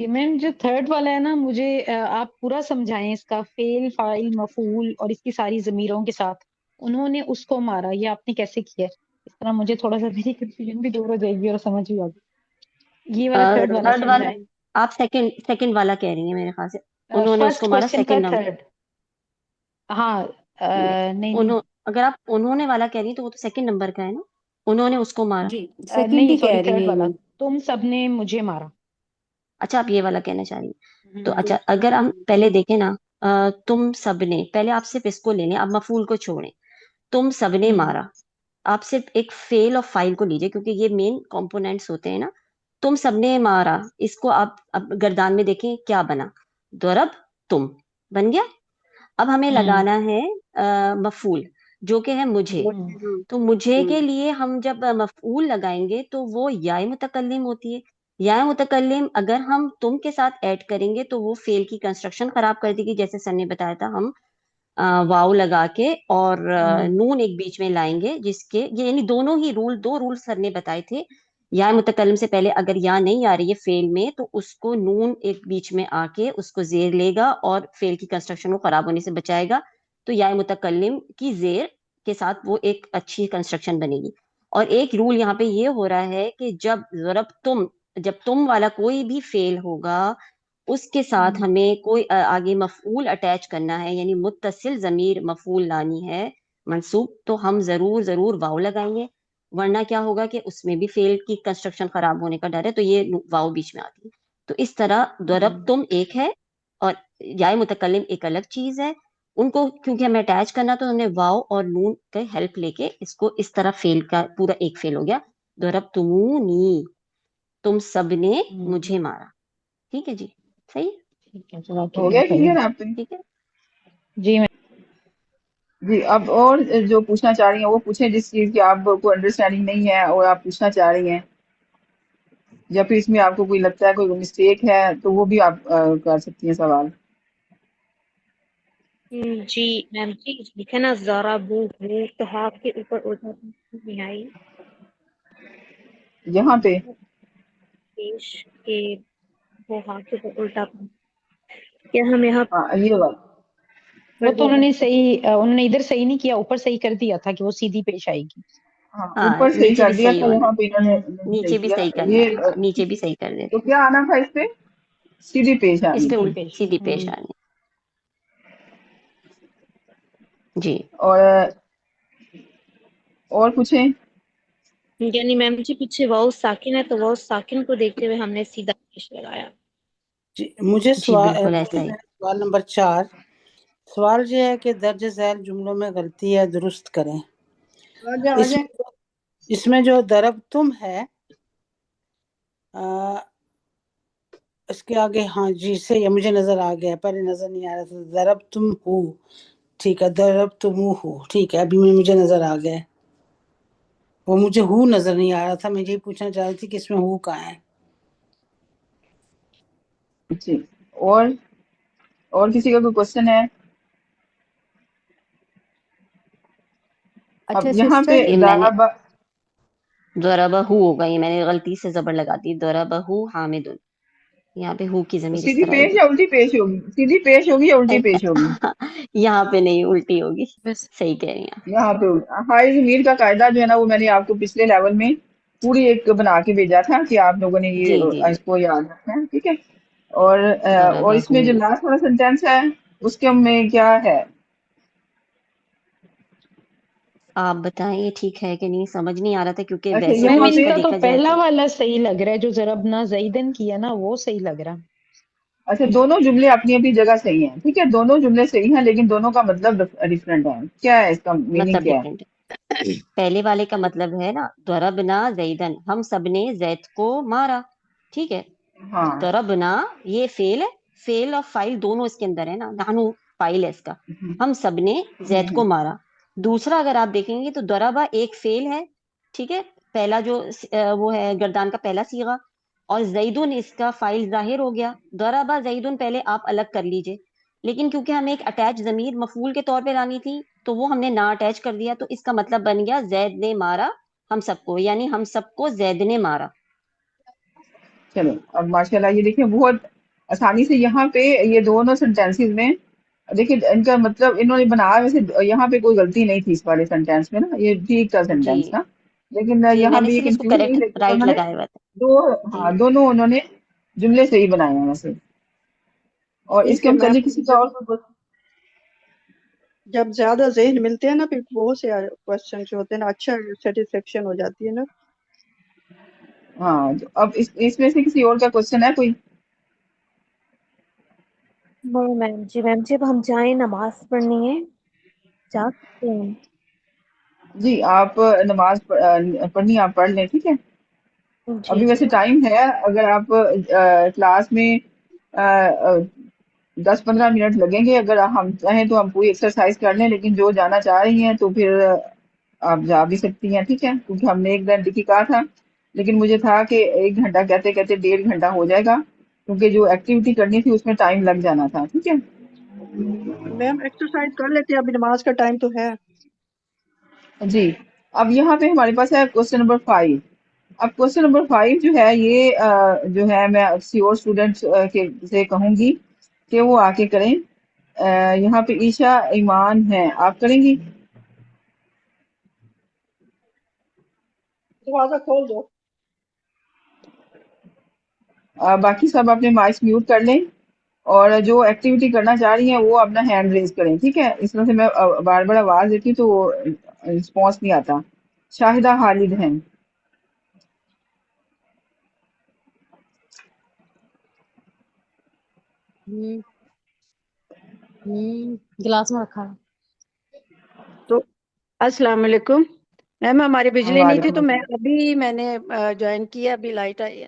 میم جو تھرڈ والا ہے نا، مجھے آپ پورا سمجھائیں، اس کا فعل، فاعل، مفعول اور اس کی ساری ضمیروں کے ساتھ انہوں نے اس کو مارا، یہ آپ نے کیسے کیا ہے؟ اس طرح مجھے تھوڑا سا میری کنفیوژن بھی دور ہو جائے گی اور سمجھ بھی آ گئی. یہ والا تھرڈ والا تھرڈ والا سمجھائیں. آپ سیکنڈ والا کہہ رہی ہیں میرے خیال سے، انہوں نے اس کو فرسٹ مارا، کوشچن کا سیکنڈ نمبر، تھرڈ. ہاں نہیں نہیں اگر آپ انہوں نے والا کہہ رہی ہیں تو وہ تو سیکنڈ نمبر کا ہے نا، انہوں نے اس کو مارا، جی سیکنڈ نہیں ہی سوری کہہ رہی تھرڈ ہیں والا، ایمان. تم سب نے مجھے مارا. اچھا آپ یہ والا کہنا چاہ رہی ہیں، تو ہوں اچھا اگر ہم پہلے دیکھیں نا، تم سب نے، پہلے آپ صرف اس کو لے لیں، آپ مفعول کو چھوڑیں، تم سب نے ہوں مارا، آپ صرف ایک فعل اور فاعل کو لیجئے کیونکہ یہ مین کمپوننٹس ہوتے ہیں نا، تم سب نے مارا، اس کو آپ اب گردان میں دیکھیں کیا بنا، ضرب تم بن گیا. اب ہمیں ہوں لگانا ہے مفعول جو کہ ہے مجھے، ہوں تو مجھے کے لیے ہم جب مفعول لگائیں گے تو وہ یا متکلم ہوتی ہے، یا متکلم اگر ہم تم کے ساتھ ایڈ کریں گے تو وہ فعل کی کنسٹرکشن خراب کر دے گی، جیسے سر نے بتایا تھا، ہم واو لگا کے اور ہوں نون ایک بیچ میں لائیں گے، جس کے یہ یعنی دونوں ہی دو رول سر نے بتائے تھے، یا متکلم سے پہلے اگر یا نہیں آ رہی ہے فعل میں تو اس کو نون ایک بیچ میں آ کے اس کو زیر لے گا اور فعل کی کنسٹرکشن کو خراب ہونے سے بچائے گا، تو یا متکلم کی زیر کے ساتھ وہ ایک اچھی کنسٹرکشن بنے گی. اور ایک رول یہاں پہ یہ ہو رہا ہے کہ جب تم والا کوئی بھی فعل ہوگا اس کے ساتھ ہمیں کوئی آگے مفعول اٹیچ کرنا ہے، یعنی متصل ضمیر مفعول لانی ہے منصوب، تو ہم ضرور واو لگائیں گے، ورنہ کیا ہوگا کہ اس میں بھی فعل کی کنسٹرکشن خراب ہونے کا ڈر ہے، تو یہ واو بیچ میں آتی ہے. تو اس طرح ضرب تم ایک ہے اور یا متکلم ایک الگ چیز ہے، ان کو کیونکہ ہمیں اٹیچ کرنا تو ہم نے واو اور نون کے ہیلپ لے کے اس کو اس طرح فعل کا پورا ایک فعل ہو گیا ضرب تمونی. تم سب نے مجھے مارا. ٹھیک ہے جی, صحیح ہے, ٹھیک ہے, جزاک ہو اللہ گیا خیر. کلیئر آپ پہ؟ ٹھیک ہے. جی میں جی اب اور جو پوچھنا چاہ رہی ہیں وہ پوچھیں جس چیز کی آپ کو انڈرسٹینڈنگ نہیں ہے اور آپ پوچھنا چاہ رہی ہیں, یا پھر اس میں آپ کو کوئی لگتا ہے کوئی مسٹیک ہے تو وہ بھی آپ کر سکتی ہیں سوال. جی میم جی لکھے نا ذرا بو تو ہاف کے اوپر اٹھا نہیں آئی یہاں پہ پیش کے وہ ہاف کے اوپر الٹا کیا ہم یہاں ہاں یہ بات, وہ پر تو انہوں نے صحیح انہوں نے ادھر صحیح نہیں کیا, اوپر صحیح کر دیا تھا کہ وہ سیدھی پیش آئے گی. ہاں ہاں اوپر صحیح نیچے کر بھی دیا صحیح تھا, ہونا یہاں پہ انہوں نے ہے, نہیں صحیح نیچے بھی کیا صحیح کرنا یہ. ہے, نیچے بھی صحیح کر تو دیتے, کیا آنا تھا اس پہ, سیدھی پیش اس آنی پہ تھی. سیدھی پیش. سیدھی پیش آنی. جی اور پوچھیں. یعنی میم جی پیچھے واؤ ساکن ہے تو واؤ ساکن کو دیکھتے ہوئے ہم نے سیدھا پیش لگایا. جی مجھے جی بالکل ایسا ہی. سوال نمبر 4. سوال یہ ہے کہ درج ذیل جملوں میں غلطی ہے, درست کریں. اس میں جو ضرب تم ہے اس کے آگے, ہاں جی صحیح ہے, مجھے نظر آ گیا, پہلے نظر نہیں آ رہا تھا. ضرب تم ہو, ٹھیک ہے, ضرب تم ہو, ٹھیک ہے, ابھی مجھے نظر آ گیا. وہ مجھے ہو نظر نہیں آ رہا تھا, میں یہی پوچھنا چاہ رہی تھی کہ اس میں ہو کہاں ہے. جی اور کسی کا کوئی کوشچن ہے؟ اچھا اب یہاں پہ سسٹر, یہ میں نے ضرب, ضربہ ہوگا, یہ میں نے غلطی سے زبر لگا دی, ضربہ حامد. یہاں پہ ہو کی ضمیر اس سیدھی طرح آئے پیش گی. یا الٹی پیش ہوگی, سیدھی پیش ہوگی یا الٹی پیش ہوگی؟ یہاں پہ نہیں, الٹی ہوگی, بس صحیح کہہ رہی ہیں. یہاں پہ ہائی ضمیر کا قاعدہ جو ہے نا وہ میں نے آپ کو پچھلے لیول میں پوری ایک بنا کے بھیجا تھا کہ آپ لوگوں نے جی یہ جی جی, اس کو یاد رکھنا ہے, ٹھیک ہے. اور ضربہ اس میں جو لاسٹ والا سینٹینس ہے اس کے میں کیا ہے؟ آپ بتائیں یہ ٹھیک ہے کہ نہیں, سمجھ نہیں آ رہا تھا کیونکہ اچھا ویسے میم تو یہاں اس ان پہ, کا کا تو دیکھا جائے پہلا تو والا صحیح لگ رہا ہے, جو ضربنا زیدن کیا نا وہ صحیح لگ رہا. اچھا دونوں جملے اپنی اپنی جگہ صحیح ہیں, ٹھیک ہے, دونوں جملے صحیح ہیں لیکن دونوں کا مطلب ڈفرینٹ ہے. کیا ہے اس کا میننگ, مطلب کیا ہے؟ ڈفرینٹ ہے. پہلے والے کا مطلب ہے نا ضربنا زیدن, ہم سب نے زید کو مارا, ٹھیک ہے. ہاں ضربنا یہ فعل ہے, فعل اور فائل دونوں اس کے اندر ہے نا, نحنو فائل ہے اس کا, ہم سب نے زید کو مارا. دوسرا اگر آپ دیکھیں گے تو ضربہ ایک فعل ہے, ٹھیک ہے, پہلا جو وہ ہے گردان کا پہلا صیغہ, اور زیدن اس کا فائل ظاہر ہو گیا. ضربہ زیدن پہلے آپ الگ کر لیجئے, لیکن کیونکہ ہمیں ایک اٹیچ ضمیر مفعول کے طور پہ لانی تھی تو وہ ہم نے نہ اٹیچ کر دیا, تو اس کا مطلب بن گیا زید نے مارا ہم سب کو, یعنی ہم سب کو زید نے مارا. چلو اب ماشاءاللہ یہ دیکھیں بہت آسانی سے یہاں پہ یہ دونوں سینٹینسز میں دیکھیں ان کا مطلب انہوں نے بنایا, ویسے یہاں پہ کوئی غلطی نہیں تھی اس والے سینٹینس میں نا, یہ ٹھیک تھا جی سینٹینس تھا, لیکن جی, میں یہاں نے پہ یہ اسی لیے اس کو کنفیوز ہوئی, کریکٹ لیکن رائٹ انہوں نے لگایا ہوا تھا. جی دونوں انہوں نے جملے صحیح بنائے ہیں ویسے. اور اس ٹھیک کے ہے میم, متعلق کسی کا اور کوئی جب زیادہ ذہن ملتے ہیں نا پھر بہت سے کوشچن جو ہوتے ہیں نا, اچھا سیٹسفیکشن ہو جاتی ہے نا. ہاں اب اس میں سے کسی اور کا کوشچن ہے کوئی؟ میم جی اب ہم جائیں, نماز پڑھنی ہے, جا سکتے ہیں. جی آپ نماز پڑھنی آپ پڑھ لیں, ٹھیک ہے. جی ابھی جی ویسے ٹائم ہے, اگر آپ کلاس میں 10-15 منٹ لگیں گے, اگر ہم چاہیں تو ہم پوری ایکسرسائز کر لیں, لیکن جو جانا چاہ رہی ہیں تو پھر آپ جا بھی سکتی ہیں, ٹھیک ہے, کیونکہ ہم نے 1 گھنٹے کی کہا تھا, لیکن مجھے تھا کہ 1 گھنٹہ کہتے کہتے 1.5 گھنٹہ ہو جائے گا, کیونکہ جو ایکٹیویٹی کرنی تھی اس میں ٹائم لگ جانا تھا, ٹھیک ہے. میم ایکسرسائز کر لیتے ہیں, ابھی نماز کا ٹائم تو ہے. جی اب یہاں پہ ہمارے پاس ہے کوشچن نمبر 5. اب کوشچن نمبر 5 جو ہے یہ جو ہے میں کسی اور اسٹوڈینٹ سے کہوں گی کہ وہ آ کے کریں. یہاں پہ عیشا ایمان ہے, آپ کریں گی؟ دروازہ کھول دو. باقی سب اپنے مائک میوٹ کر لیں, اور جو ایکٹیویٹی کرنا چاہ رہی ہیں وہ اپنا ہینڈ ریز کریں, ٹھیک ہے. اس طرح سے میں بار بار آواز دیتی تو رسپانس نہیں آتا. شاہدہ خالد ہیں. گلاس میں رکھا ہے. تو السلام علیکم میم, ہماری بجلی نہیں تھی وعلیکم تو السلام. میں نے جوائن کیا, ابھی لائٹ آئی ہے.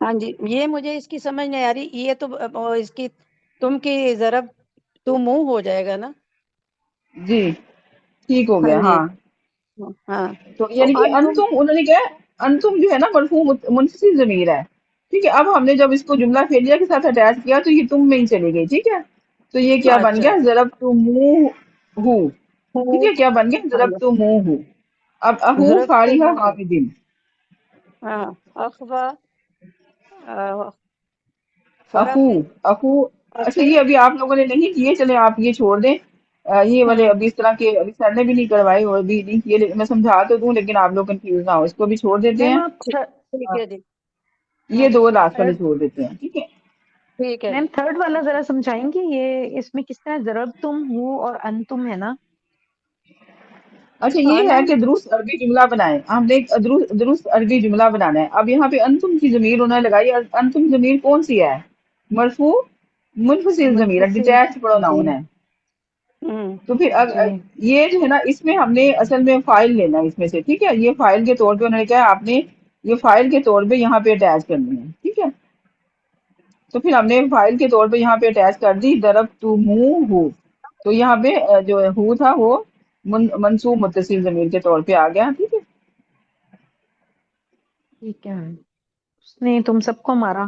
ہاں جی، یہ مجھے اس کی سمجھ نہیں آ رہی، یہ تو اس کی تم کی ضرب تم ہو جائے گا نا؟ جی ٹھیک ہو ہاں گیا، جی، ہاں. ہاں تو تو یعنی کہ انتم، انتم انہوں نے کیا ہے، انتم جو ہے نا مرفوع منفصل ضمیر ہے. ٹھیک ہے، اب ہم نے جب اس کو جملہ فعلیہ کے ساتھ اٹیچ کیا تو یہ تم میں ہی چلی گئی. ٹھیک ہے، تو یہ کیا بن اچھا گیا، ضربتموہ. ٹھیک ہے، کیا بن گیا، ضربتموہ. اب اہو ضرب فارغ تم، حامدین. ہاں، اخوا، اخو، فرح، اخو. اچھا اخو، یہ ابھی آپ لوگوں نے نہیں کیے، چلیں آپ یہ چھوڑ دیں. یہ والے ابھی اس طرح کے ابھی سر نے بھی نہیں کروائے اور بھی نہیں کیے، لیکن میں سمجھا تو دوں لیکن آپ لوگ کنفیوز نہ ہو، اس کو بھی چھوڑ دیتے میم ہیں. آپ ٹھیک ہے جی، یہ ہاں دو لاسٹ والے تھرڈ، چھوڑ دیتے ہیں. ٹھیک ہے. ٹھیک ہے میم جی. تھرڈ والا ذرا سمجھائیں گے، یہ اس میں کس طرح ضرب تم ہو اور انتم ہے نا؟ اچھا ہاں یہ ہے میم، کہ درست عربی جملہ بنائیں، ہم نے ایک درست عربی جملہ بنانا ہے. اب یہاں پہ انتم کی ضمیر انہوں نے لگائی، انتم ضمیر کون سی ہے، مرفوع منفصل ضمیر ہے، منفصل، ڈیٹیچڈ جی پروناؤن ہے. تو پھر جی یہ جو ہے نا اس میں ہم نے اصل میں فائل لینا ہے اس میں سے. ٹھیک ہے، یہ فائل کے طور پہ انہوں نے کہا آپ نے یہ فائل کے طور پہ یہاں پہ اٹیچ کرنی ہے. ٹھیک ہے، تو پھر ہم نے فائل کے طور پہ یہاں پہ اٹیچ کر دی ضربتموہ. تو یہاں پہ جو ہو تھا وہ منصوب متصل ضمیر کے طور پہ آ گیا. ٹھیک ہے. ٹھیک ہے میم، اس نے تم سب کو مارا.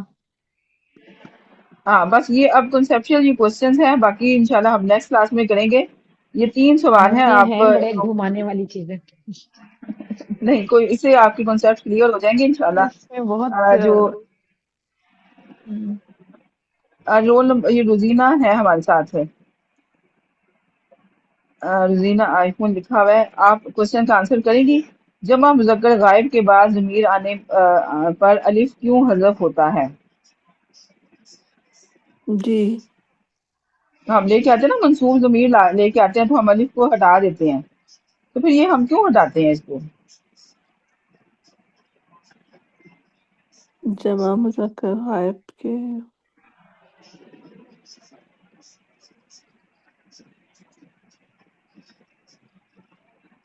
ہاں بس یہ اب کنسپشل یہ کوشچنز ہیں، باقی انشاءاللہ ہم نیکسٹ کلاس میں کریں گے. یہ 3 سوال میم ہیں یہ آپ ہیں بڑے گھمانے والی چیزیں، نہیں کوئی اس سے آپ کی کنسپٹ کلیئر ہو جائیں گے انشاءاللہ. اس میں بہت جو ہم، رول نمبر یہ روزینہ ہے ہمارے ساتھ ہے، روزینہ آئی فون لکھا ہوا ہے. آپ کوشچن کا آنسر کریں گی. جمع مذکر غائب کے بعد ضمیر آنے پر الف کیوں حذف ہوتا ہے؟ جی ہم لے کے آتے ہیں نا منصوب ضمیر لے کے آتے ہیں تو ہم الف کو ہٹا دیتے ہیں، تو پھر یہ ہم کیوں ہٹاتے ہیں اس کو؟ جمع مذکر غائب کے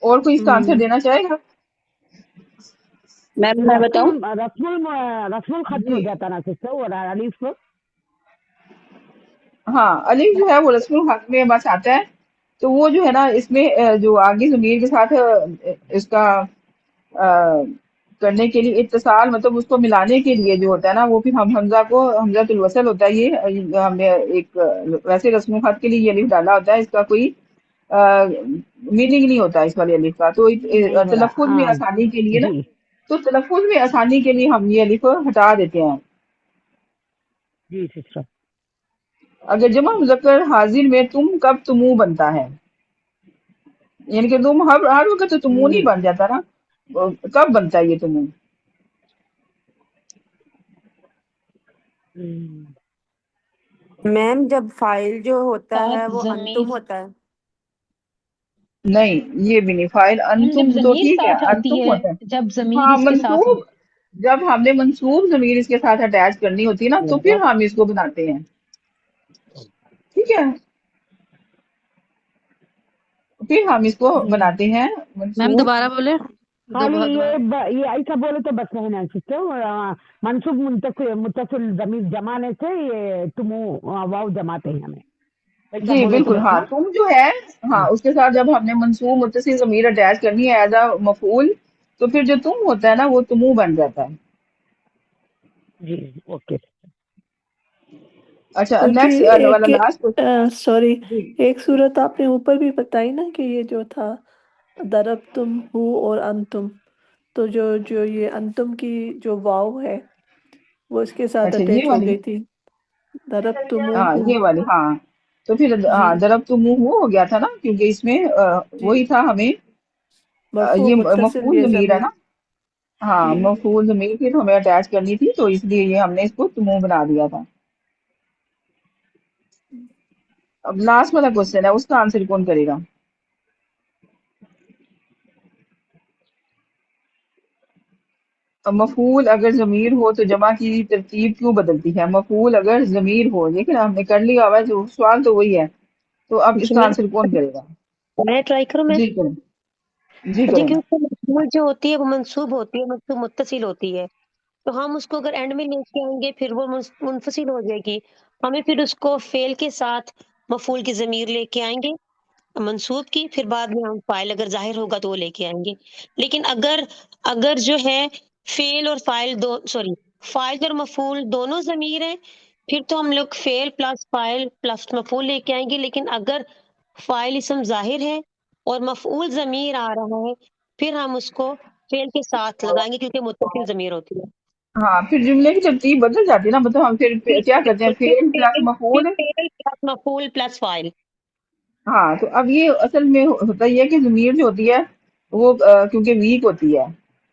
اور کوئی اس کا آنسر ہم، دینا چاہے گا؟ میں بتاؤں؟ رسم الخط ہو جی جاتا نا سسٹر اور الف. ہاں الف جو ہے وہ رسم الخط میں بس آتا ہے. تو وہ جو ہے نا اس میں جو آگے ضمیر کے ساتھ اس کا کرنے کے لیے اتصال مطلب اس کو ملانے کے لیے جو ہوتا ہے نا وہ پھر ہم حمزہ کو حمزہ الوصل ہوتا ہے. یہ ہم نے ایک ویسے رسم الخط کے لیے یہ الف ڈالا ہوتا ہے، اس کا کوئی میننگ نہیں ہوتا اس والے الف کا. تو نہیں بڑا تلفظ میں ہاں. آسانی کے لیے نا، جی تو تلفظ میں آسانی کے لیے ہم یہ الف ہٹا دیتے ہیں. جی سسٹر. اگر جمع مذکر حاضر میں تم کب تمو بنتا ہے، یعنی کہ تم ہر وقت تو تمو نہیں بن جاتا نا، کب بنتا ہے یہ تمو؟ میم جب فائل جو ہوتا ہے ساتھ وہ انتم ضمیر، ہوتا ہے. نہیں یہ بھی نہیں، فائل میم جب انتم تو ضمیر ٹھیک ہے ساتھ آتی انتم ہے، ہوتا ہے. جب ضمیر ہاں اس کے ساتھ ہو. منصوب، جب ہم نے منصوب ضمیر اس کے ساتھ اٹیچ کرنی ہوتی ہے نا تو پھر ہم اس کو بناتے ہیں. ٹھیک ہے، پھر ہم اس کو جی بناتے ہیں میم منصوب. دوبارہ بولے، خالی دوبارہ. یہ ایسا بولے تو بس رہنا سسٹر. منصوب متصل ضمیر جمانے سے یہ تم واو جماتے ہیں ہمیں، ایسا جی بولے تو بالکل، بس ہاں نا. تم جو ہے ہاں اس کے ساتھ جب ہم نے منصوب متصل ضمیر اٹیچ کرنی ہے ایز اے مفعول، تو پھر جو تم ہوتا ہے نا وہ تمو بن جاتا ہے. جی اوکے. اچھا تو جی نیکسٹ والا ایک لاسٹ. سوری، جی ایک صورت آپ نے اوپر بھی بتائی نا کہ یہ جو تھا ضرب تم ہو اور انتم، تو جو یہ انتم کی جو واو ہے وہ اس کے ساتھ اچھا یہ اٹیچ ہو والی، گئی تھی، ضرب تم ہاں ہو. یہ والی ہاں. تو پھر جی ہاں ضرب تو منہ ہو گیا تھا نا کیونکہ اس میں جی، وہی تھا ہمیں مرفوع یہ متصل مفعول یہ ضمیر ہے ضمیر. نا. ہاں جی مفعول ضمیر پھر ہمیں اٹیچ کرنی تھی تو اس لیے یہ ہم نے اس کو تمو بنا دیا تھا. اب لاسٹ والا کوشچن ہے، اس کا آنسر کون کرے گا؟ مفعول اگر ضمیر ہو تو جمع کی ترتیب کیوں بدلتی ہے؟ مفعول اگر ضمیر ہو، لیکن ہم نے کر لیا ہوا ہے، جو سوال تو وہی ہے. تو اب اس جی کا میں آنسر کون کرے گا؟ میں ٹرائی کروں میں. جی کریں، جی جی کریں. کیونکہ مفعول جو ہوتی ہے وہ منصوب ہوتی ہے، منصوب متصل ہوتی ہے. تو ہم اس کو اگر اینڈ میں لے کے آئیں گے پھر وہ منفصل ہو جائے گی. ہمیں پھر اس کو فعل کے ساتھ مفعول کی ضمیر لے کے آئیں گے منصوب کی، پھر بعد میں ہم فاعل اگر ظاہر ہوگا تو وہ لے کے آئیں گے. لیکن اگر جو ہے فعل اور فاعل اور مفعول دونوں ضمیر ہیں پھر تو ہم لوگ فعل پلس فاعل پلس مفعول لے کے آئیں گے. لیکن اگر فاعل اسم ظاہر ہے اور مفعول ضمیر آ رہا ہے پھر ہم اس کو فعل کے ساتھ لگائیں گے کیونکہ متصل ضمیر ہوتی ہے. ہاں پھر جملے کی ترتیب بدل جاتی ہے نا، مطلب ہم پھر کیا کرتے ہیں، فعل پلس مفعول. فعل پلس مفعول پلس فاعل. ہاں تو اب یہ اصل میں ہوتا یہ ہے کہ ضمیر جو ہوتی ہے وہ کیونکہ ویک ہوتی ہے،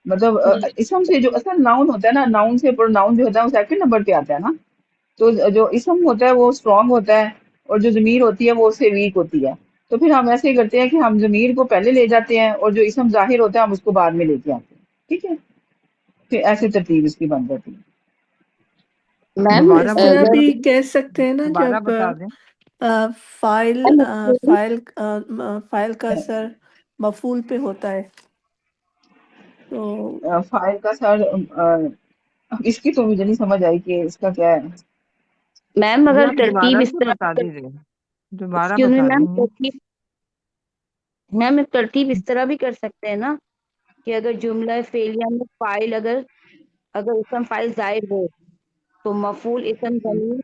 مطلب اسم سے جو اصل ناؤن ہوتا ہے نا، ناؤن سے ناؤن جو ہوتا ہے وہ سیکنڈ نمبر پہ آتا ہے نا، تو جو اسم ہوتا ہے وہ اسٹرانگ ہوتا ہے اور جو ضمیر ہوتی ہے وہ اس سے ویک ہوتی ہے. تو پھر ہم ایسے کرتے ہیں کہ ہم ضمیر کو پہلے لے جاتے ہیں اور جو اسم ظاہر ہوتا ہے ہم اس کو بعد میں لے کے آتے ہیں. ٹھیک ہے، پھر ایسے ترتیب اس کی بن جاتی ہے. میم اس طرح بھی کہہ سکتے ہیں نا جب فائل فائل کا اثر مفعول پہ ہوتا ہے تو فائل کا سر اس کی تو مجھے نہیں سمجھ آئی کہ اس کا کیا ہے. میم اگر آپ ترتیب دوبارہ اس سے طرح بتا دیجیے، دوبارہ ایکسکیوز می بتا میم، دیجیے. میم ترتیب اس طرح بھی کر سکتے ہیں نا کہ اگر جملہ فعلیہ میں فاعل اگر اسم فاعل ظاہر ہو تو مفعول اسم ضمیر،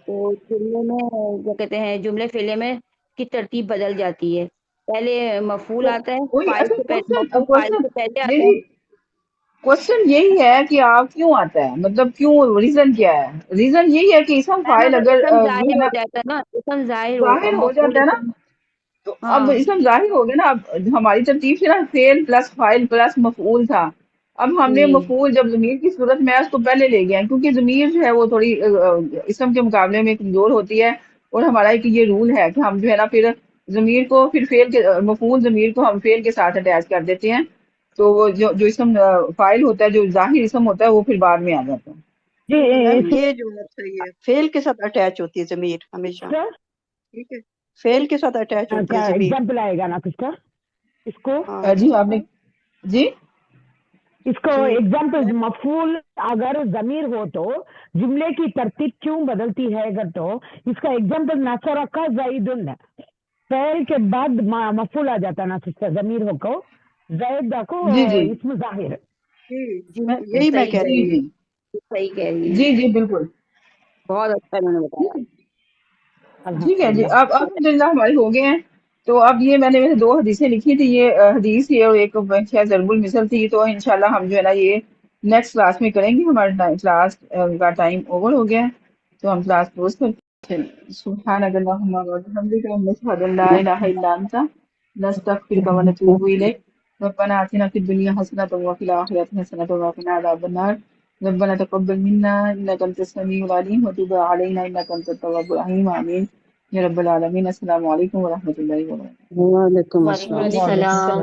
تو جملے میں کیا کہتے ہیں جملے فعلیہ میں کی ترتیب بدل جاتی ہے، پہلے مفعول تو آتا ہے وہی فاعل اصل سے پہلے، مفعول فاعل سے پہلے نہیں آتا ہے. نہیں، کوشچن یہی ہے کہ آپ کیوں آتا ہے، مطلب کیوں، ریزن کیا ہے. ریزن یہی ہے کہ اسم میم فاعل اگر اگر اسم جو ہے ظاہر ہو نا جاتا ہے نا، اسم ظاہر ہو اور ظاہر ہو مفعول جاتا ہے نا، اسم، تو اب ہاں اسم ظاہر ہو گیا نا. اب ہماری ترتیب سے نا فعل پلس فاعل پلس مفعول تھا، اب ہم نے جی مفعول جب ضمیر کی صورت میں ہے اس کو پہلے لے گئے ہیں کیونکہ ضمیر جو ہے وہ تھوڑی اسم کے مقابلے میں کمزور ہوتی ہے. اور ہمارا ایک یہ رول ہے کہ ہم جو ہے نا پھر ضمیر کو پھر فعل کے مفعول ضمیر کو ہم فعل کے ساتھ اٹیچ کر دیتے ہیں. تو وہ جو اسم فاعل ہوتا ہے، جو ظاہر اسم ہوتا ہے وہ پھر بعد میں آ جاتا ہے. میم یہ جملہ صحیح ہے، فعل کے ساتھ اٹیچ ہوتی ہے ضمیر ہمیشہ. ٹھیک ہے، فعل کے ساتھ اٹیچ ہوتی ہے ضمیر. ایگزامپل آئے گا نا کچھ کا اس کو ہاں جی آپ نے جی اس کو جی ایگزامپل مفعول اگر ضمیر ہو تو جملے کی ترتیب کیوں بدلتی ہے اگر تو اس کا ایگزامپل نصر کا زیدن، فعل کے بعد مفعول آ جاتا نا ضمیر ہو کو زید کو جی جی اسم ظاہر. جی یہی میں کہہ جی رہی ہوں. جی صحیح کہہ رہی ہیں، جی جی بالکل. بہت اچھا انہوں نے بتایا. ٹھیک ہے جی، الحمدللہ. اب الحمدللہ ہمارے ہو گئے ہیں. تو اب یہ میں نے ویسے 2 حدیثیں لکھی تھی، یہ حدیث تھی اور ایک شاید ضرب المثل تھی. تو انشاءاللہ ہم جو ہے نا یہ نیکسٹ کلاس میں کریں گے. ہمارا کلاس کا ٹائم اوور ہو گیا ہے تو ہم کلاس کلوز کرتے ہیں. سبحانک اللہم و بحمدک نشہد ان لا الہ الا انت نستغفرک و نتوب الیک. ربنا آتنا فی الدنیا حسنۃ وفی الآخرۃ حسنۃ وقنا عذاب النار. ربنا تقبل منا انك انت السميع العليم وتب علينا انك انت التواب الرحيم. امين یا رب العالمین. السلام علیکم ورحمۃ اللہ وبرکاتہ. وعلیکم وعلیکم السلام. السلام.